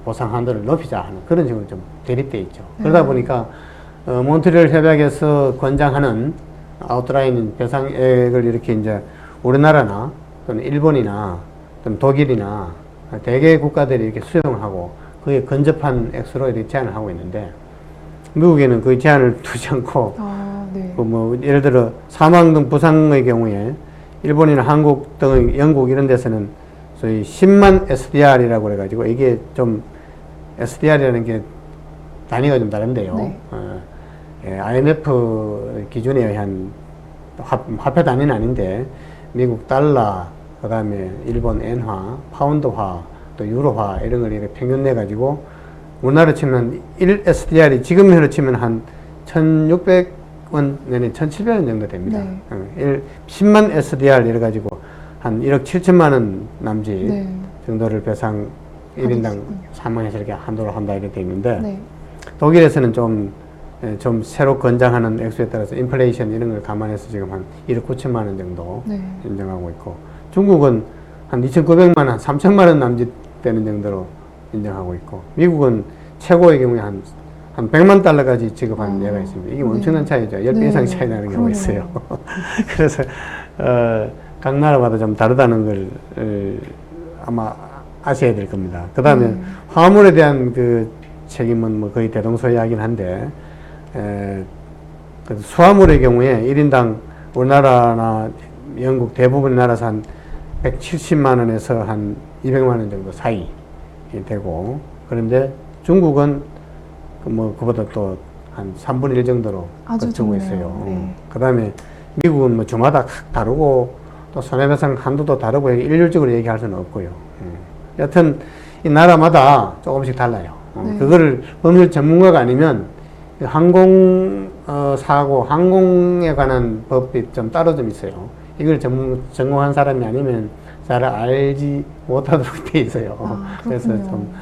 보상 한도를 높이자 하는 그런 식으로 좀 대립돼 있죠. 그러다 보니까 몬트리올 협약에서 권장하는 아웃라인 배상액을 이렇게 이제 우리나라나 또는 일본이나 또는 독일이나 대개 국가들이 이렇게 수용하고 그게 근접한 액수로 이렇게 제한을 하고 있는데, 미국에는 그 제한을 두지 않고 네. 뭐 예를 들어 사망 등 부상의 경우에 일본이나 한국 등 영국 이런 데서는 소위 10만 SDR이라고 그래가지고, 이게 좀 SDR이라는 게 단위가 좀 다른데요. 네. IMF 기준에 의한 화폐 단위는 아닌데 미국 달러, 그 다음에 일본 엔화, 파운드화, 또 유로화 이런 걸 이렇게 평균 내 가지고 우리나라 치면 1 SDR이 지금으로 치면 한 1,600원 내내 1,700원 정도 됩니다. 네. 10만 SDR 이래 가지고 한 1억 7천만 원 남짓 네. 정도를 배상 1인당 하겠군요. 사망해서 이렇게 한도로 한다 이렇게 되어 있는데 네. 독일에서는 좀 새로 권장하는 액수에 따라서 인플레이션 이런 걸 감안해서 지금 한 1억 9천만 원 정도 네. 인정하고 있고 중국은 한 2,900만 원, 3천만 원 남짓 되는 정도로 인정하고 있고 미국은 최고의 경우에 한 100만 달러까지 지급하는 예가 있습니다. 이게 네. 엄청난 차이죠. 10배 네. 이상 차이 나는 경우가 그러네요. 있어요. 그래서 각 나라마다 좀 다르다는 걸 아마 아셔야 될 겁니다. 그 다음에 화물에 대한 그 책임은 뭐 거의 대동소이하긴 한데 그 수화물의 경우에 1인당 우리나라나 영국 대부분의 나라에서 한 170만 원에서 한 200만 원 정도 사이 되고 그런데 중국은 뭐 그보다 또 한 3분의 1 정도로 아주 거치고 적네요. 있어요. 네. 그 다음에 미국은 뭐 주마다 다르고 또 손해배상 한도도 다르고 일률적으로 얘기할 수는 없고요. 여튼 이 나라마다 조금씩 달라요. 네. 그거를 법률 전문가가 아니면 항공 사고, 항공에 관한 법이 좀 따로 좀 있어요. 이걸 전공한 사람이 아니면 잘 알지 못하도록 돼 있어요. 아, 그래서 좀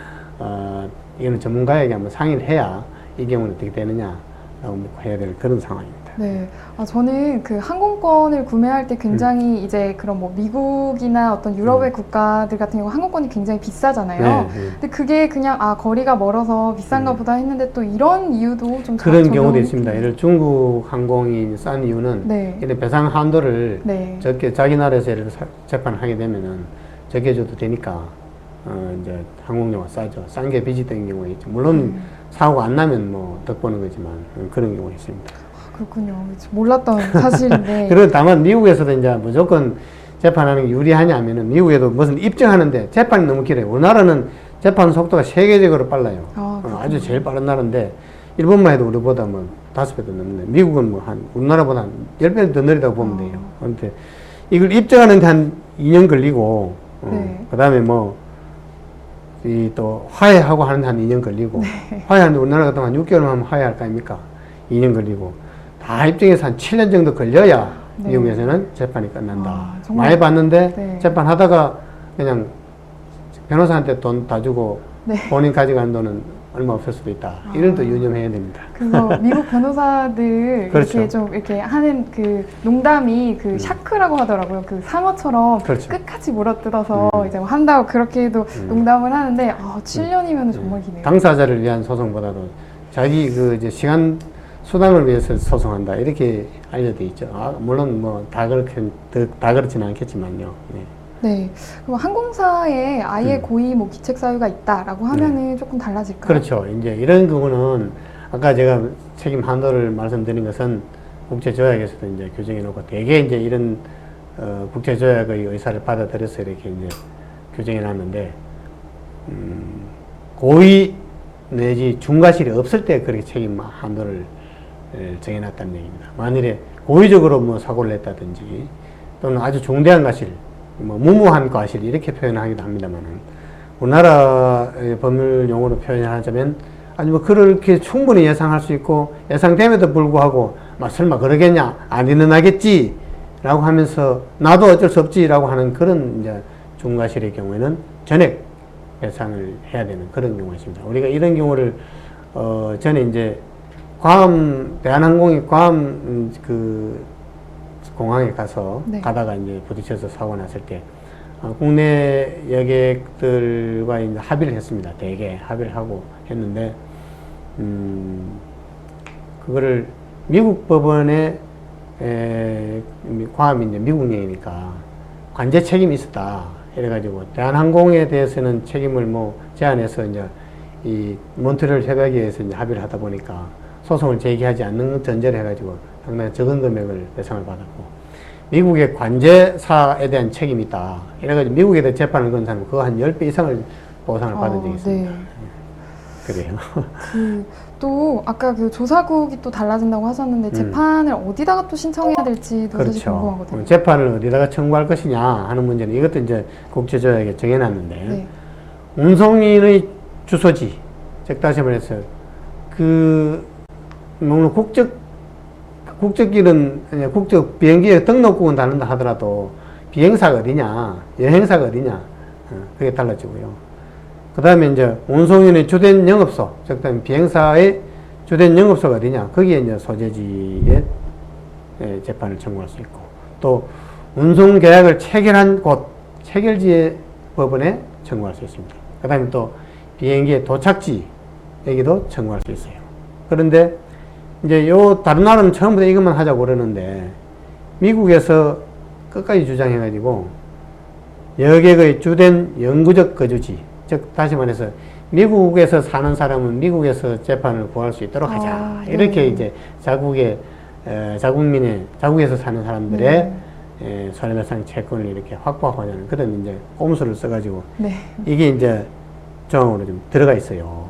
이거는 전문가에게 한번 상의를 해야 이 경우는 어떻게 되느냐라고 묻고 해야 될 그런 상황입니다. 네. 저는 그 항공권을 구매할 때 굉장히 이제 그런 뭐 미국이나 어떤 유럽의 국가들 같은 경우 항공권이 굉장히 비싸잖아요. 네. 근데 그게 그냥 거리가 멀어서 비싼가 보다 했는데 또 이런 이유도 좀 그런 적용이 경우도 있습니다. 예를 중국 항공이 싼 이유는 네. 이런 배상 한도를 네. 적게 자기 나라에서 예를 재판하게 되면은 적게 줘도 되니까 이제 항공료가 싸죠. 싼 게 빚이된 경우가 있죠. 물론 사고가 안 나면 뭐 덕보는 거지만 그런 경우가 있습니다. 그렇군요. 몰랐던 사실인데. 그런 다만 미국에서도 이제 무조건 재판하는 게 유리하냐면은 미국에도 무슨 입증하는데 재판이 너무 길어요. 우리나라는 재판 속도가 세계적으로 빨라요. 아주 제일 빠른 나라인데 일본만 해도 우리보다 뭐 5배도 넘는데 미국은 뭐 한 우리나라보다 한 10배 더 느리다고 보면 돼요. 그런데 이걸 입증하는데 한 2년 걸리고 네. 그 다음에 뭐 이 또 화해하고 하는데 한 2년 걸리고 화해하는데 우리나라 같은 한 6개월만 하면 화해할 거 아닙니까? 2년 걸리고 다 입증해서 한 7년 정도 걸려야 네. 미국에서는 재판이 끝난다. 정말. 많이 봤는데 네. 재판하다가 그냥 변호사한테 돈 다 주고 네. 본인 가져간 돈은 얼마 없을 수도 있다. 이런 또 유념해야 됩니다. 그래서 미국 변호사들 그렇죠. 이렇게 좀 이렇게 하는 그 농담이 그 샤크라고 하더라고요. 그 상어처럼 그렇죠. 끝까지 물어뜯어서 이제 뭐 한다고 그렇게도 농담을 하는데 7년이면 정말 기네요. 당사자를 위한 소송보다도 자기 그 이제 시간 수당을 위해서 소송한다 이렇게 알려져 있죠. 물론 뭐 다 그렇지는 않겠지만요. 네. 네. 그럼 항공사에 아예 고의 뭐 기책 사유가 있다라고 하면은 조금 달라질까요? 그렇죠. 이제 이런 경우는 아까 제가 책임 한도를 말씀드린 것은 국제조약에서도 이제 규정해 놓고 대개 이제 이런 국제조약의 의사를 받아들여서 이렇게 이제 규정해 놨는데 고의 내지 중과실이 없을 때 그렇게 책임 한도를 정해 놨다는 얘기입니다. 만일에 고의적으로 뭐 사고를 냈다든지 또는 아주 중대한 과실 뭐 무모한 과실 이렇게 표현하기도 합니다만은 우리나라의 법률 용어로 표현하자면 아니 뭐 그렇게 충분히 예상할 수 있고 예상됨에도 불구하고 막 설마 그러겠냐 안 일어나겠지 라고 하면서 나도 어쩔 수 없지 라고 하는 그런 이제 중과실의 경우에는 전액 배상을 해야 되는 그런 경우가 있습니다. 우리가 이런 경우를 전에 이제 대한항공이 괌 그 공항에 가서 네. 가다가 이제 부딪혀서 사고 났을 때 국내 여객들과 이제 합의를 했습니다. 대개 합의를 하고 했는데 그거를 미국 법원에 괌이 이제 미국령이니까 관제 책임이 있었다. 이래가지고 대한항공에 대해서는 책임을 뭐 제한해서 이제 이 몬트리올 협약에서 이제 합의를 하다 보니까 소송을 제기하지 않는 전제를 해가지고 상당히 적은 금액을 배상을 받았고 미국의 관제사에 대한 책임이 있다. 이래가지고 미국에 대해 재판을 건 사람은 그거 한 10배 이상을 보상을 받은 적이 있습니다. 네. 그래요. 또 아까 그 조사국이 또 달라진다고 하셨는데 재판을 어디다가 또 신청해야 될지도 사실 궁금하거든요. 재판을 어디다가 청구할 것이냐 하는 문제는 이것도 이제 국제조약에 정해놨는데 네. 운송인의 주소지, 즉 다시 말해서 물론 국적길은 국적 비행기에 등록국은 다른다 하더라도 비행사가 어디냐, 여행사가 어디냐, 그게 달라지고요. 그 다음에 이제 운송인의 주된 영업소, 즉 비행사의 주된 영업소가 어디냐, 거기에 이제 소재지에 재판을 청구할 수 있고, 또 운송 계약을 체결한 곳, 체결지의 법원에 청구할 수 있습니다. 그 다음에 또 비행기의 도착지 여기도 청구할 수 있어요. 그런데 이제 다른 나라는 처음부터 이것만 하자고 그러는데 미국에서 끝까지 주장해가지고 여객의 주된 영구적 거주지, 즉 다시 말해서 미국에서 사는 사람은 미국에서 재판을 구할 수 있도록 하자. 이렇게 이제 자국에서 사는 사람들의 손해배상 채권을 이렇게 확보하자는 그런 이제 꼼수를 써가지고 이게 이제 조항으로 좀 들어가 있어요.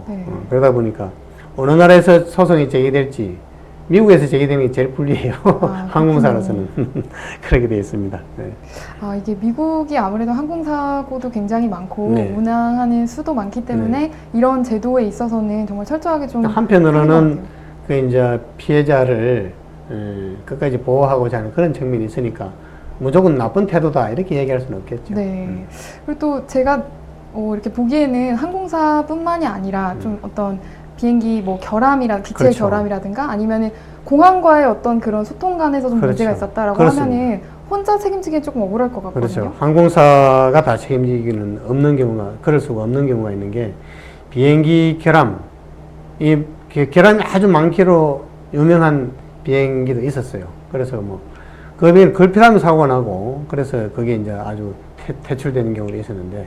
그러다 보니까 어느 나라에서 소송이 제기될지 미국에서 제기되는 게 제일 불리해요. 항공사로서는 그렇게 되어 있습니다. 네. 이게 미국이 아무래도 항공사고도 굉장히 많고 운항하는 수도 많기 때문에 이런 제도에 있어서는 정말 철저하게 좀 한편으로는 그 이제 피해자를 끝까지 보호하고자 하는 그런 측면이 있으니까 무조건 나쁜 태도다 이렇게 얘기할 수는 없겠죠. 네. 그리고 또 제가 이렇게 보기에는 항공사뿐만이 아니라 좀 어떤 비행기 기체 결함이라든가 아니면은 공항과의 어떤 그런 소통 간에서 좀 문제가 있었다라고 하면은 혼자 책임지기 조금 억울할 것 같거든요. 그렇죠. 항공사가 다 책임지기는 그럴 수가 없는 경우가 있는 게 비행기 결함, 이 결함이 아주 많기로 유명한 비행기도 있었어요. 그래서 그 비행기 걸핏하면 사고가 나고 그래서 그게 이제 아주 퇴출되는 경우도 있었는데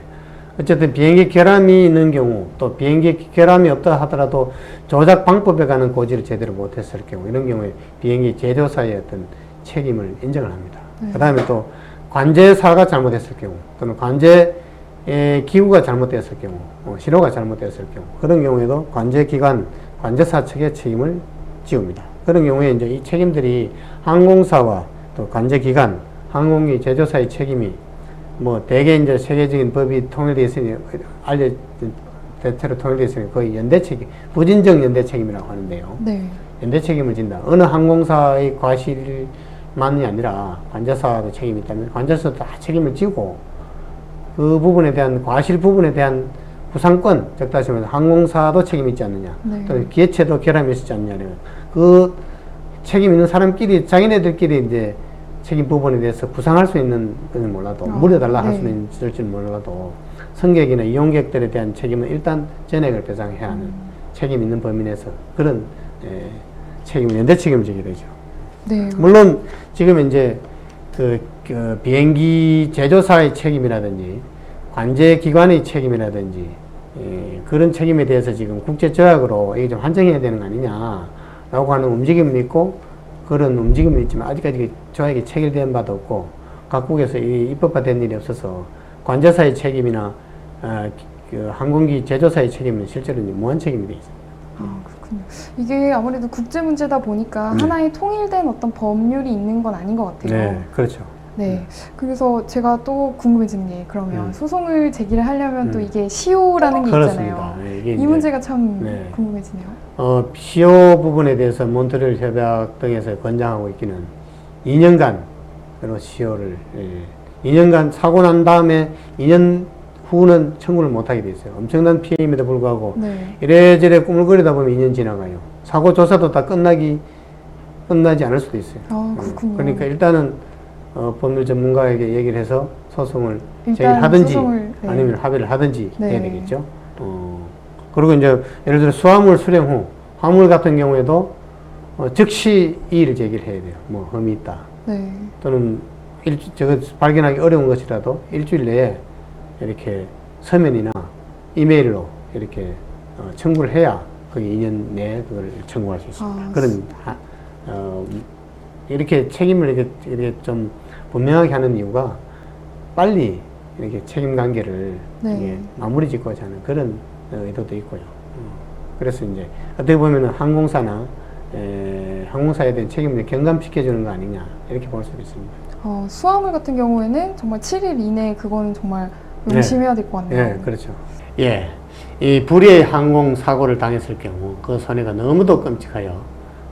어쨌든 비행기 결함이 있는 경우 또 비행기 결함이 없다 하더라도 조작 방법에 관한 고지를 제대로 못했을 경우 이런 경우에 비행기 제조사의 어떤 책임을 인정을 합니다. 그 다음에 또 관제사가 잘못했을 경우 또는 관제 기구가 잘못됐을 경우 신호가 잘못됐을 경우 그런 경우에도 관제기관, 관제사 측의 책임을 지웁니다. 그런 경우에 이제 이 책임들이 항공사와 또 관제기관, 항공기 제조사의 책임이 대개 이제 세계적인 법이 통일되어 있으니, 대체로 통일되어 있으니 거의 연대 책임, 부진적 연대 책임이라고 하는데요. 연대 책임을 진다. 어느 항공사의 과실만이 아니라 관제사도 책임이 있다면 관제사도 다 책임을 지고 그 부분에 대한, 과실 부분에 대한 부상권, 즉 다시 말해서 항공사도 책임이 있지 않느냐. 또는 기업체도 결함이 있지 않느냐. 그 책임 있는 사람끼리, 자기네들끼리 이제 책임 부분에 대해서 부상할 수 있는 것은 몰라도 물어달라 할 수는 있을지는 몰라도 승객이나 이용객들에 대한 책임은 일단 전액을 배상해야 하는 책임 있는 범위 내에서 그런 연대 책임을 지게 되죠. 물론 지금 이제 그 비행기 제조사의 책임이라든지 관제기관의 책임이라든지 그런 책임에 대해서 지금 국제조약으로 이게 좀 한정해야 되는 거 아니냐라고 하는 움직임은 있고 그런 움직임은 있지만 아직까지 조약이 체결된 바도 없고 각국에서 입법화된 일이 없어서 관제사의 책임이나 그 항공기 제조사의 책임은 실제로 무한 책임이 되어 있습니다. 그렇군요. 이게 아무래도 국제 문제다 보니까 하나의 통일된 어떤 법률이 있는 건 아닌 것 같아요. 네, 그렇죠. 그래서 제가 또 궁금해지는 게 그러면 소송을 제기를 하려면 또 이게 시효라는 게 있잖아요. 이 문제가 참 궁금해지네요. 시효 부분에 대해서 몬트리올 협약 등에서 권장하고 있기는 2년간 시효를 2년간 사고 난 다음에 2년 후는 청구를 못하게 돼 있어요. 엄청난 피해임에도 불구하고 이래저래 꾸물거리다 보면 2년 지나가요. 사고 조사도 다 끝나지 않을 수도 있어요. 그렇군요. 그러니까 일단은 법률 전문가에게 얘기를 해서 소송을 제기하든지 아니면 합의를 하든지 해야 되겠죠. 그리고 이제 예를 들어 수화물 수령 후 화물 같은 경우에도 즉시 이의를 제기를 해야 돼요. 혐의 있다. 또는 저거 발견하기 어려운 것이라도 일주일 내에 이렇게 서면이나 이메일로 이렇게 청구를 해야 거기 2년 내에 그걸 청구할 수 있습니다. 그런 이렇게 책임을 이렇게 좀 분명하게 하는 이유가 빨리 이렇게 책임 관계를 이게 마무리 짓고자 하는 그런 의도도 있고요. 그래서 이제 어떻게 보면은 항공사에 대한 책임을 경감시켜주는 거 아니냐 이렇게 볼 수도 있습니다. 수화물 같은 경우에는 정말 7일 이내 그거는 정말 명심해야 될 것 같네요. 예, 그렇죠. 예, 이 불의의 항공 사고를 당했을 경우 그 손해가 너무도 끔찍하여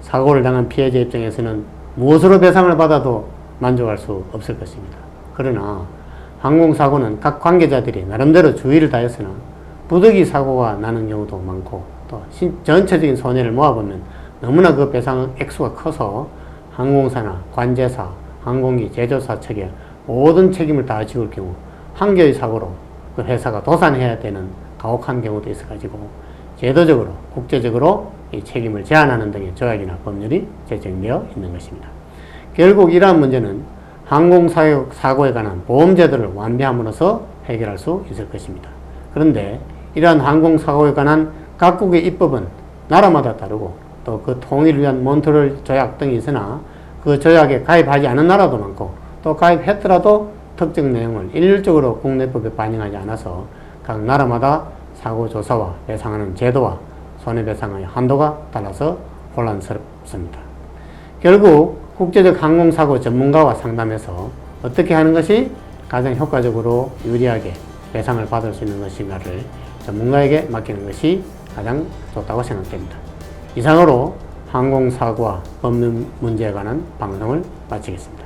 사고를 당한 피해자 입장에서는 무엇으로 배상을 받아도 만족할 수 없을 것입니다. 그러나 항공사고는 각 관계자들이 나름대로 주의를 다했으나 부득이 사고가 나는 경우도 많고 또 전체적인 손해를 모아보면 너무나 그 배상 액수가 커서 항공사나 관제사, 항공기 제조사 측에 모든 책임을 다 지울 경우 한 개의 사고로 그 회사가 도산해야 되는 가혹한 경우도 있어가지고 제도적으로 국제적으로 이 책임을 제한하는 등의 조약이나 법률이 제정되어 있는 것입니다. 결국 이러한 문제는 항공사고에 관한 보험제도를 완비함으로써 해결할 수 있을 것입니다. 그런데 이러한 항공사고에 관한 각국의 입법은 나라마다 다르고 또 그 통일을 위한 몬트리올 조약 등이 있으나 그 조약에 가입하지 않은 나라도 많고 또 가입했더라도 특정 내용을 일률적으로 국내법에 반영하지 않아서 각 나라마다 사고 조사와 배상하는 제도와 손해배상의 한도가 달라서 혼란스럽습니다. 결국 국제적 항공사고 전문가와 상담해서 어떻게 하는 것이 가장 효과적으로 유리하게 배상을 받을 수 있는 것인가를 전문가에게 맡기는 것이 가장 좋다고 생각됩니다. 이상으로 항공사고와 법률 문제에 관한 방송을 마치겠습니다.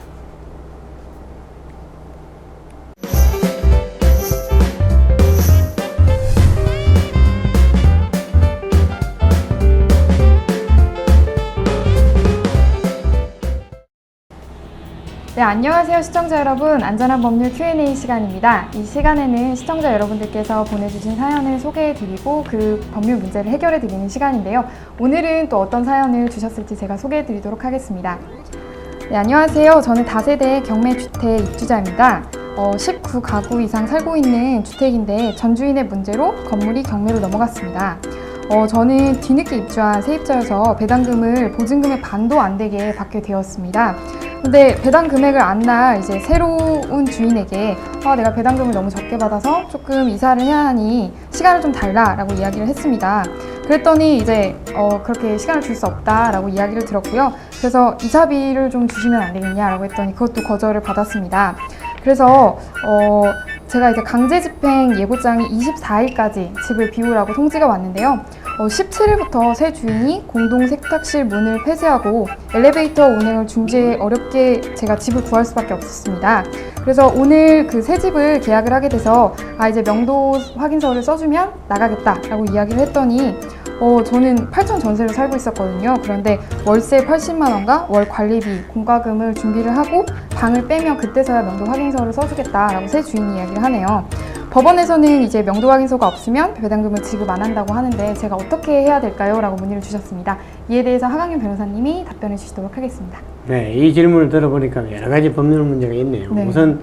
네, 안녕하세요 시청자 여러분. 안전한 법률 Q&A 시간입니다. 이 시간에는 시청자 여러분들께서 보내주신 사연을 소개해드리고 그 법률 문제를 해결해드리는 시간인데요. 오늘은 또 어떤 사연을 주셨을지 제가 소개해드리도록 하겠습니다. 네, 안녕하세요. 저는 다세대 경매주택 입주자입니다. 19가구 이상 살고 있는 주택인데 전주인의 문제로 건물이 경매로 넘어갔습니다. 저는 뒤늦게 입주한 세입자여서 배당금을 보증금의 반도 안 되게 받게 되었습니다. 근데 배당 금액을 안 날 이제 새로운 주인에게 내가 배당금을 너무 적게 받아서 조금 이사를 해야 하니 시간을 좀 달라라고 이야기를 했습니다. 그랬더니 이제 그렇게 시간을 줄 수 없다라고 이야기를 들었고요. 그래서 이사비를 좀 주시면 안 되겠냐라고 했더니 그것도 거절을 받았습니다. 그래서 제가 이제 강제집행 예고장이 24일까지 집을 비우라고 통지가 왔는데요. 17일부터 새 주인이 공동 세탁실 문을 폐쇄하고 엘리베이터 운행을 중지해 어렵게 제가 집을 구할 수밖에 없었습니다. 그래서 오늘 그 새 집을 계약을 하게 돼서 이제 명도 확인서를 써주면 나가겠다라고 이야기를 했더니 저는 8천 전세로 살고 있었거든요. 그런데 월세 80만 원과 월 관리비, 공과금을 준비를 하고 방을 빼면 그때서야 명도 확인서를 써주겠다라고 새 주인이 이야기를 하네요. 법원에서는 이제 명도 확인서가 없으면 배당금을 지급 안 한다고 하는데 제가 어떻게 해야 될까요? 라고 문의를 주셨습니다. 이에 대해서 하강윤 변호사님이 답변해 주시도록 하겠습니다. 네, 이 질문을 들어보니까 여러 가지 법률 문제가 있네요. 네. 우선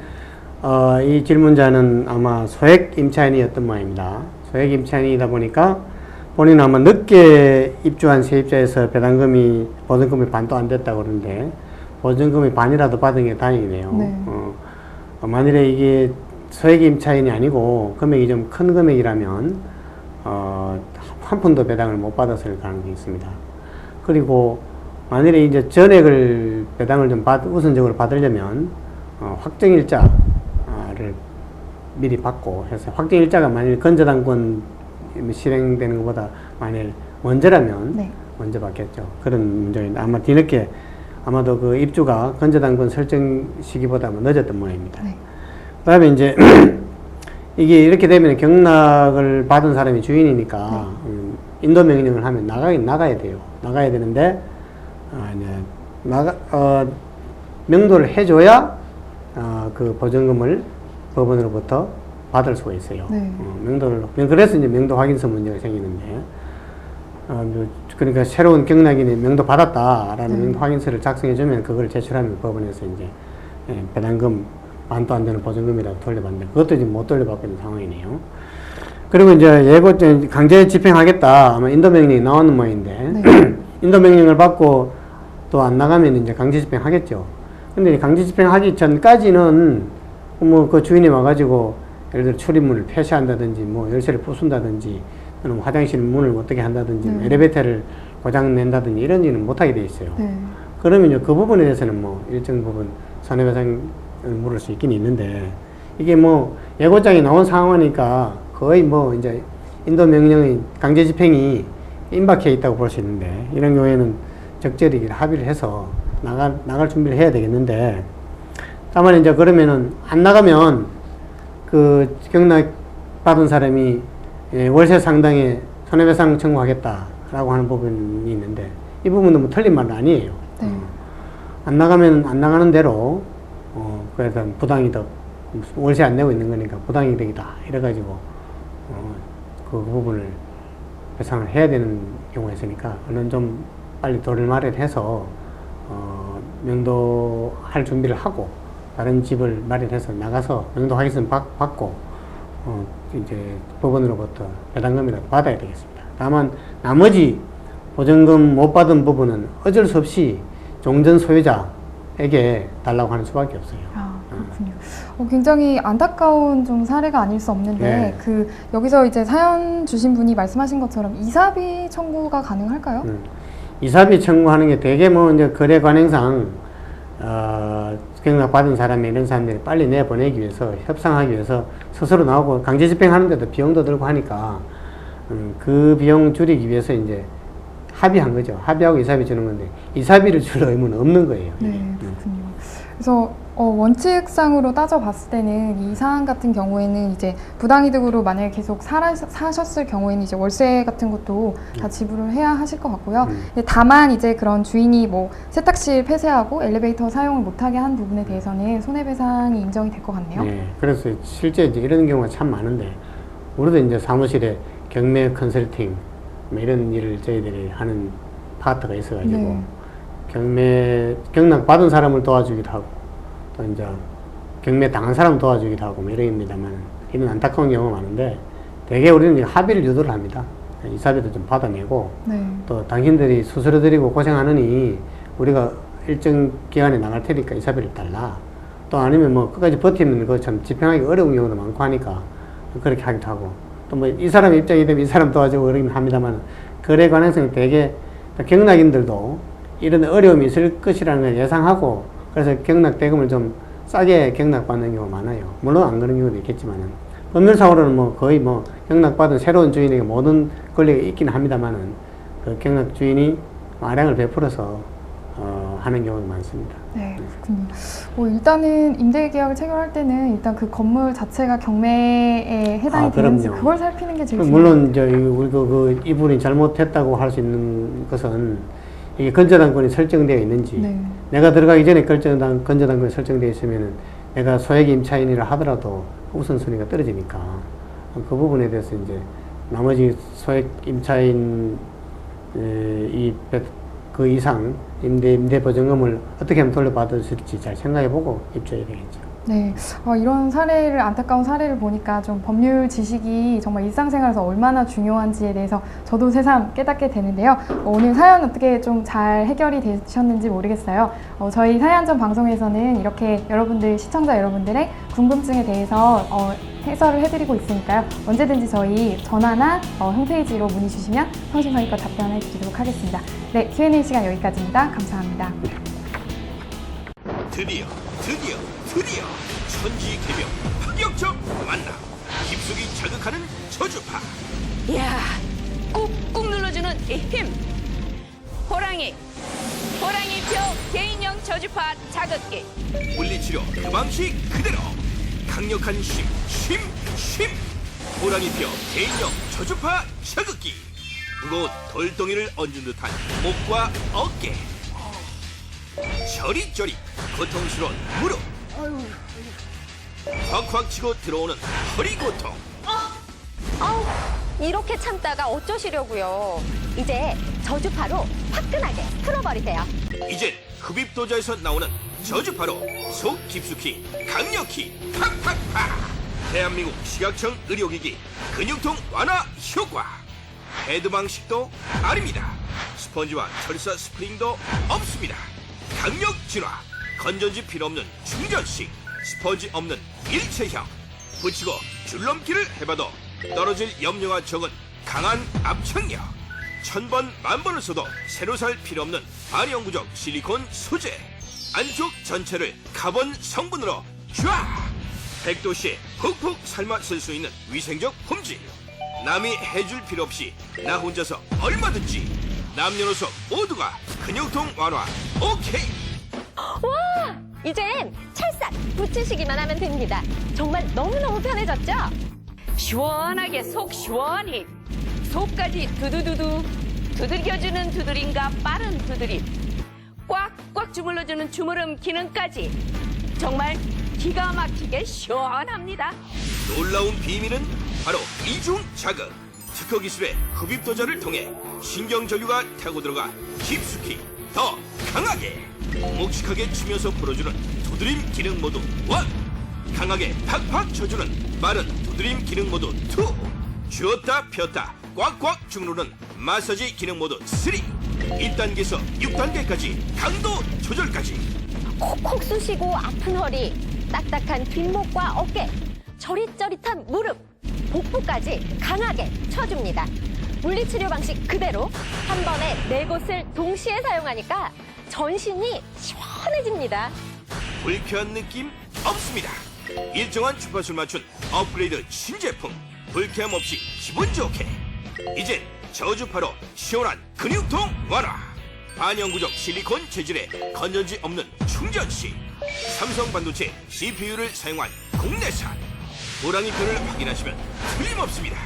이 질문자는 아마 소액 임차인이었던 모양입니다. 소액 임차인이다 보니까 본인은 아마 늦게 입주한 세입자에서 보증금이 반도 안 됐다고 그러는데 보증금이 반이라도 받은 게 다행이네요. 네. 만일에 이게 소액 임차인이 아니고 금액이 좀 큰 금액이라면 한 푼도 배당을 못 받았을 가능성이 있습니다. 그리고 만일에 이제 전액을 배당을 좀 우선적으로 받으려면 확정일자를 미리 받고 해서 확정일자가 만일 건저당권 실행되는 것보다 만일 먼저라면 네. 먼저 받겠죠. 그런 문제인데 아마 뒤늦게 아마도 그 입주가 건저당권 설정 시기보다 늦었던 모양입니다. 네. 그 다음에 이제 이게 이렇게 되면 경락을 받은 사람이 주인이니까 인도 명령을 하면 나가야 돼요. 나가야 되는데 이제 명도를 해줘야 그 보증금을 법원으로부터 받을 수가 있어요. 네. 그래서 이제 명도 확인서 문제가 생기는데 그러니까 새로운 경락인이 명도 받았다라는 명도 확인서를 작성해주면 그걸 제출하면 법원에서 이제 배당금 반도 안 되는 보증금이라도 돌려받는데 그것도 지금 못 돌려받고 있는 상황이네요. 그리고 이제 강제 집행하겠다 아마 인도 명령이 나오는 모양인데 네. 인도 명령을 받고 또 안 나가면 이제 강제 집행하겠죠. 근데 강제 집행하기 전까지는 뭐 그 주인이 와가지고 예를 들어 출입문을 폐쇄한다든지 뭐 열쇠를 부순다든지 또는 화장실 문을 어떻게 한다든지 네. 엘리베이터를 고장 낸다든지 이런 일은 못하게 돼 있어요. 네. 그러면요, 그 부분에 대해서는 뭐 일정 부분 손해배상을 물을 수 있긴 있는데, 이게 뭐 예고장이 나온 상황이니까 거의 뭐 이제 인도 명령의 강제 집행이 임박해 있다고 볼 수 있는데, 이런 경우에는 적절히 합의를 해서 나갈 준비를 해야 되겠는데, 다만 이제 그러면은 안 나가면 그 경락 받은 사람이 월세 상당의 손해배상 청구하겠다라고 하는 부분이 있는데, 이 부분은 뭐 틀린 말은 아니에요. 네. 안 나가면 안 나가는 대로 그래서 부당이득, 월세 안 내고 있는 거니까 부당이득이다 이래가지고 그 부분을 배상을 해야 되는 경우가 있으니까 얼른 좀 빨리 도를 마련해서 명도할 준비를 하고 다른 집을 마련해서 나가서 명도 확인서 받고 이제 법원으로부터 배당금이라도 받아야 되겠습니다. 다만 나머지 보증금 못 받은 부분은 어쩔 수 없이 종전 소유자에게 달라고 하는 수밖에 없어요. 아, 그렇군요. 굉장히 안타까운 좀 사례가 아닐 수 없는데, 네. 여기서 이제 사연 주신 분이 말씀하신 것처럼 이사비 청구가 가능할까요? 이사비 청구하는 게 되게 뭐 이제 거래 관행상 경락 받은 사람이 이런 사람들이 빨리 내보내기 위해서 협상하기 위해서 스스로 나오고 강제 집행하는데도 비용도 들고 하니까 그 비용 줄이기 위해서 이제 합의한 거죠. 합의하고 이사비 주는 건데 이사비를 줄 의무는 없는 거예요. 네, 그렇군요. 그래서 원칙상으로 따져봤을 때는 이 사안 같은 경우에는 이제 부당이득으로 만약에 계속 사셨을 경우에는 이제 월세 같은 것도 다 지불을 해야 하실 것 같고요. 근데 다만 이제 그런 주인이 뭐 세탁실 폐쇄하고 엘리베이터 사용을 못하게 한 부분에 대해서는 손해배상이 인정이 될 것 같네요. 네, 그래서 실제 이제 이런 경우가 참 많은데 우리도 이제 사무실에 경매 컨설팅 뭐 이런 일을 저희들이 하는 파트가 있어가지고 네. 경락 받은 사람을 도와주기도 하고 또 이제 경매 당한 사람 도와주기도 하고 뭐 이러입니다만 이런 안타까운 경우가 많은데 대개 우리는 이제 합의를 유도를 합니다. 이사비도 좀 받아내고 네. 또 당신들이 수수료 드리고 고생하느니 우리가 일정 기간에 나갈 테니까 이사비를 달라. 또 아니면 뭐 끝까지 버티면 그거 참 집행하기 어려운 경우도 많고 하니까 그렇게 하기도 하고 또 뭐 이 사람 입장이 되면 이 사람 도와주고 그러긴 합니다만 거래 관행성이 되게 경락인들도 이런 어려움이 있을 것이라는 걸 예상하고 그래서 경락 대금을 좀 싸게 경락받는 경우가 많아요. 물론 안 그런 경우도 있겠지만은 법률상으로는 뭐 거의 뭐 경락받은 새로운 주인에게 모든 권리가 있긴 합니다만은 그 경락 주인이 아량을 베풀어서 하는 경우가 많습니다. 네, 그렇군요. 일단은 임대 계약을 체결할 때는 일단 그 건물 자체가 경매에 해당이 되는지 그럼요. 그걸 살피는 게 제일 물론 이제 우리 이분이 잘못했다고 할 수 있는 것은 이게 건저당권이 설정되어 있는지 네. 내가 들어가기 전에 건저당권이 설정되어 있으면은 내가 소액 임차인이라 하더라도 우선순위가 떨어지니까 그 부분에 대해서 이제 나머지 소액 임차인 그 이상 임대 보증금을 어떻게 하면 돌려받을 수 있을지 잘 생각해보고 입주해야 되겠죠. 네, 이런 안타까운 사례를 보니까 좀 법률 지식이 정말 일상생활에서 얼마나 중요한지에 대해서 저도 새삼 깨닫게 되는데요. 오늘 사연 어떻게 좀 잘 해결이 되셨는지 모르겠어요. 저희 사연전 방송에서는 이렇게 시청자 여러분들의 궁금증에 대해서 해설을 해드리고 있으니까요. 언제든지 저희 전화나 홈페이지로 문의 주시면 성심성의껏 답변해 드리도록 하겠습니다. 네, Q&A 시간 여기까지입니다. 감사합니다. 드디어 천지개벽 파격적 만남 깊숙이 자극하는 저주파 이야, 꾹꾹 눌러주는 이 힘. 호랑이표 개인형 저주파 자극기. 물리치료 그 방식 그대로 강력한 힘 호랑이표 개인형 저주파 자극기 무거운 돌덩이를 얹은 듯한 목과 어깨 저릿저릿 고통스러운 무릎 콱콱 치고 들어오는 허리 고통 이렇게 참다가 어쩌시려고요. 이제 저주파로 화끈하게 풀어버리세요. 이젠 흡입도자에서 나오는 저주파로 속 깊숙이 강력히 팍팍팍 대한민국 시각청 의료기기 근육통 완화 효과 헤드 방식도 아닙니다. 스펀지와 철사 스프링도 없습니다. 강력 진화 건전지 필요 없는 충전식 스펀지 없는 일체형 붙이고 줄넘기를 해봐도 떨어질 염려가 적은 강한 압착력. 1000번 만번을 써도 새로 살 필요 없는 반영구적 실리콘 소재. 안쪽 전체를 카본 성분으로 쫙! 100도씨에 푹푹 삶아 쓸 수 있는 위생적 품질. 남이 해줄 필요 없이 나 혼자서 얼마든지. 남녀노소 모두가 근육통 완화. 오케이! 와! 이젠 찰싹 붙이시기만 하면 됩니다. 정말 너무너무 편해졌죠? 시원하게 속 시원히 속까지 두두두두 두들겨주는 두드림과 빠른 두드림 꽉꽉 주물러주는 주무름 기능까지 정말 기가 막히게 시원합니다. 놀라운 비밀은 바로 이중 자극. 특허 기술의 흡입 도자를 통해 신경전류가 타고 들어가 깊숙이 더 강하게 묵직하게 치면서 풀어주는 두드림 기능 모드 1, 강하게 팍팍 쳐주는 빠른 두드림 기능 모드 2, 쥐었다 폈다 꽉꽉 주무르는 마사지 기능 모드 3, 1단계에서 6단계까지 강도 조절까지. 콕콕 쑤시고 아픈 허리, 딱딱한 뒷목과 어깨, 저릿저릿한 무릎, 복부까지 강하게 쳐줍니다. 물리치료 방식 그대로 한 번에 4곳을 동시에 사용하니까 전신이 시원해집니다. 불쾌한 느낌 없습니다. 일정한 주파수를 맞춘 업그레이드 신제품. 불쾌함 없이 기분 좋게. 이젠 저주파로 시원한 근육통 완화. 반영구적 실리콘 재질의 건전지 없는 충전식. 삼성 반도체 CPU를 사용한 국내산. 호랑이표를 확인하시면 틀림없습니다.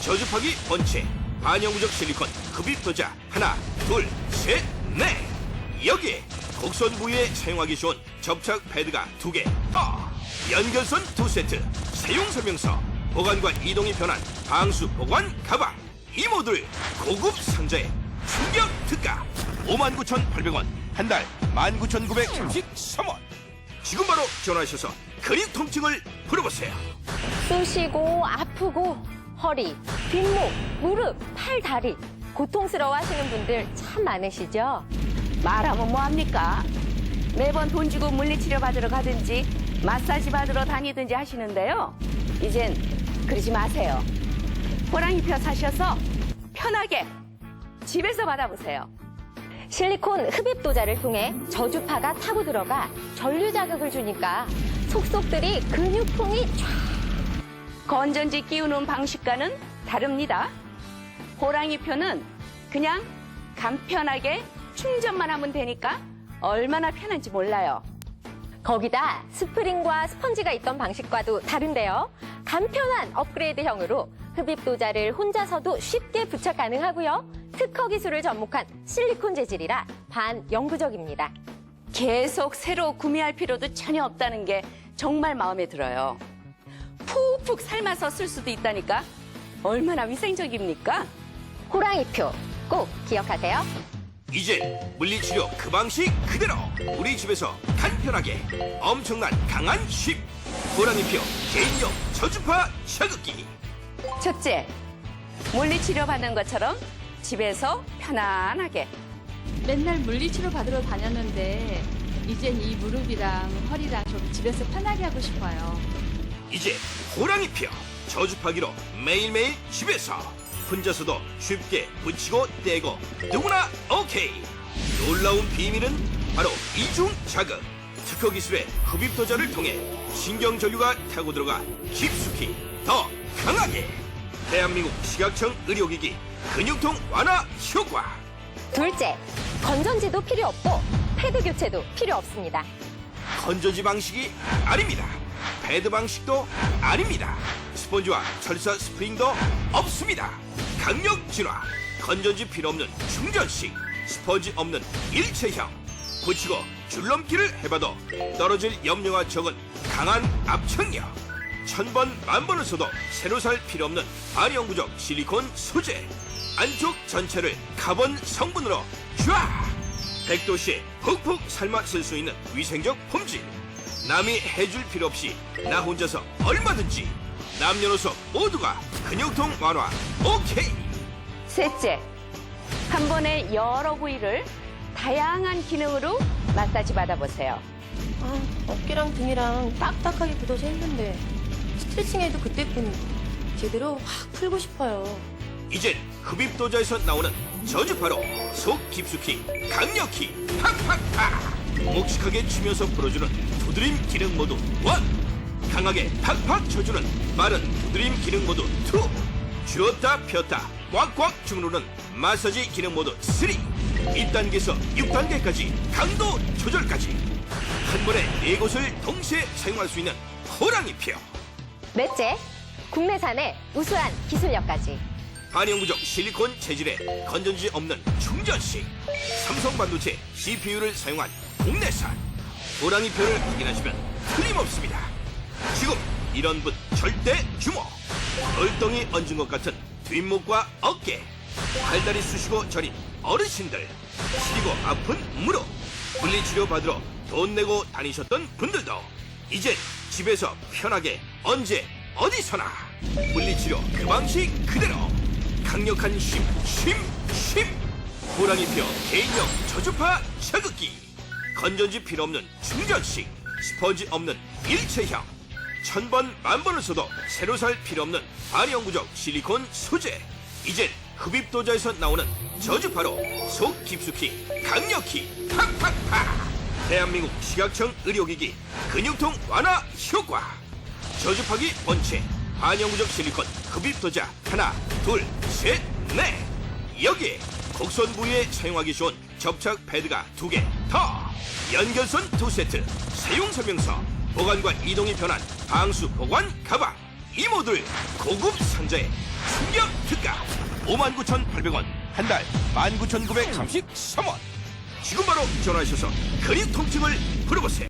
저주파기 본체. 반영구적 실리콘 흡입 도자 하나, 둘, 셋, 넷. 여기에 곡선 부위에 사용하기 좋은 접착 패드가 2개 더. 연결선 2세트. 사용 설명서. 보관과 이동이 편한 방수 보관 가방. 이 모듈 고급 상자에 충격 특가 59,800원, 한 달 19,933원. 지금 바로 전화하셔서 근육 통증을 풀어보세요. 쑤시고 아프고 허리, 뒷목, 무릎, 팔, 다리 고통스러워 하시는 분들 참 많으시죠? 말하면 뭐합니까? 매번 돈 주고 물리치료 받으러 가든지 마사지 받으러 다니든지 하시는데요. 이젠 그러지 마세요. 호랑이표 사셔서 편하게 집에서 받아보세요. 실리콘 흡입 도자를 통해 저주파가 타고 들어가 전류 자극을 주니까 속속들이 근육통이 쫙. 건전지 끼우는 방식과는 다릅니다. 호랑이표는 그냥 간편하게 충전만 하면 되니까 얼마나 편한지 몰라요. 거기다 스프링과 스펀지가 있던 방식과도 다른데요. 간편한 업그레이드형으로 흡입 도자를 혼자서도 쉽게 부착 가능하고요. 특허 기술을 접목한 실리콘 재질이라 반영구적입니다. 계속 새로 구매할 필요도 전혀 없다는 게 정말 마음에 들어요. 푹푹 삶아서 쓸 수도 있다니까 얼마나 위생적입니까? 호랑이표 꼭 기억하세요. 이제 물리치료 그 방식 그대로 우리 집에서 간편하게 엄청난 강한 쉽. 호랑이표 개인용 저주파 자극기. 첫째, 물리치료 받는 것처럼 집에서 편안하게. 맨날 물리치료 받으러 다녔는데 이젠 이 무릎이랑 허리랑 좀 집에서 편하게 하고 싶어요. 이제 호랑이표 저주파기로 매일매일 집에서 혼자서도 쉽게 붙이고 떼고 누구나 오케이. 놀라운 비밀은 바로 이중 자극. 특허 기술의 흡입 도자를 통해 신경전류가 타고 들어가 깊숙이 더 강하게. 대한민국 시각청 의료기기 근육통 완화 효과. 둘째, 건전지도 필요 없고 패드 교체도 필요 없습니다. 건전지 방식이 아닙니다. 패드 방식도 아닙니다. 스펀지와 철사 스프링도 없습니다. 강력 진화. 건전지 필요 없는 충전식. 스펀지 없는 일체형. 붙이고 줄넘기를 해봐도 떨어질 염려가 적은 강한 압착력. 1000번 만번을 써도 새로 살 필요 없는 반영구적 실리콘 소재. 안쪽 전체를 카본 성분으로 쫙! 100도씨에 푹푹 삶아 쓸 수 있는 위생적 품질. 남이 해줄 필요 없이 나 혼자서 얼마든지. 남녀노소 모두가 근육통 완화. 오케이! 셋째, 한 번에 여러 부위를 다양한 기능으로 마사지 받아보세요. 어깨랑 등이랑 딱딱하게 굳어져 있는데 스트레칭해도 그때뿐 제대로 확 풀고 싶어요. 이젠 흡입도자에서 나오는 저주파로 속 깊숙이 강력히 팍팍팍 묵직하게 치면서 풀어주는 두드림 기능 모드 1, 강하게 팍팍 쳐주는 빠른 두드림 기능 모드 2, 쥐었다 폈다 꽉꽉 주무르는 마사지 기능 모드 3, 1단계에서 6단계까지 강도 조절까지 한 번에 4곳을 동시에 사용할 수 있는 호랑이표. 넷째, 국내산의 우수한 기술력까지. 반영구적 실리콘 재질에 건전지 없는 충전식, 삼성 반도체 CPU를 사용한 국내산 호랑이표를 확인하시면 틀림없습니다. 지금 이런 분 절대 주목. 얼덩이 얹은 것 같은 뒷목과 어깨, 팔다리 쑤시고 저린 어르신들, 시리고 아픈 무릎, 물리치료 받으러 돈 내고 다니셨던 분들도 이젠 집에서 편하게 언제 어디서나 물리치료 그 방식 그대로 강력한 쉼 호랑이표 개인용 저주파 자극기, 건전지 필요 없는 충전식, 스펀지 없는 일체형, 1000번 만번을 써도 새로 살 필요 없는 반영구적 실리콘 소재. 이젠 흡입도자에서 나오는 저주파로 속 깊숙이 강력히 팍팍팍 대한민국 식약청 의료기기 근육통 완화 효과. 저주파기 원체 반영구적 실리콘 흡입도자 하나 둘 셋 넷. 여기에 곡선 부위에 사용하기 좋은 접착 패드가 2개 더, 연결선 2세트, 사용 설명서, 보관과 이동이 편한 방수 보관 가방, 이 모듈 고급 상자에 충격 특가 59,800원, 한 달 19,933원. 지금 바로 전화하셔서 근육 통증을 풀어보세요.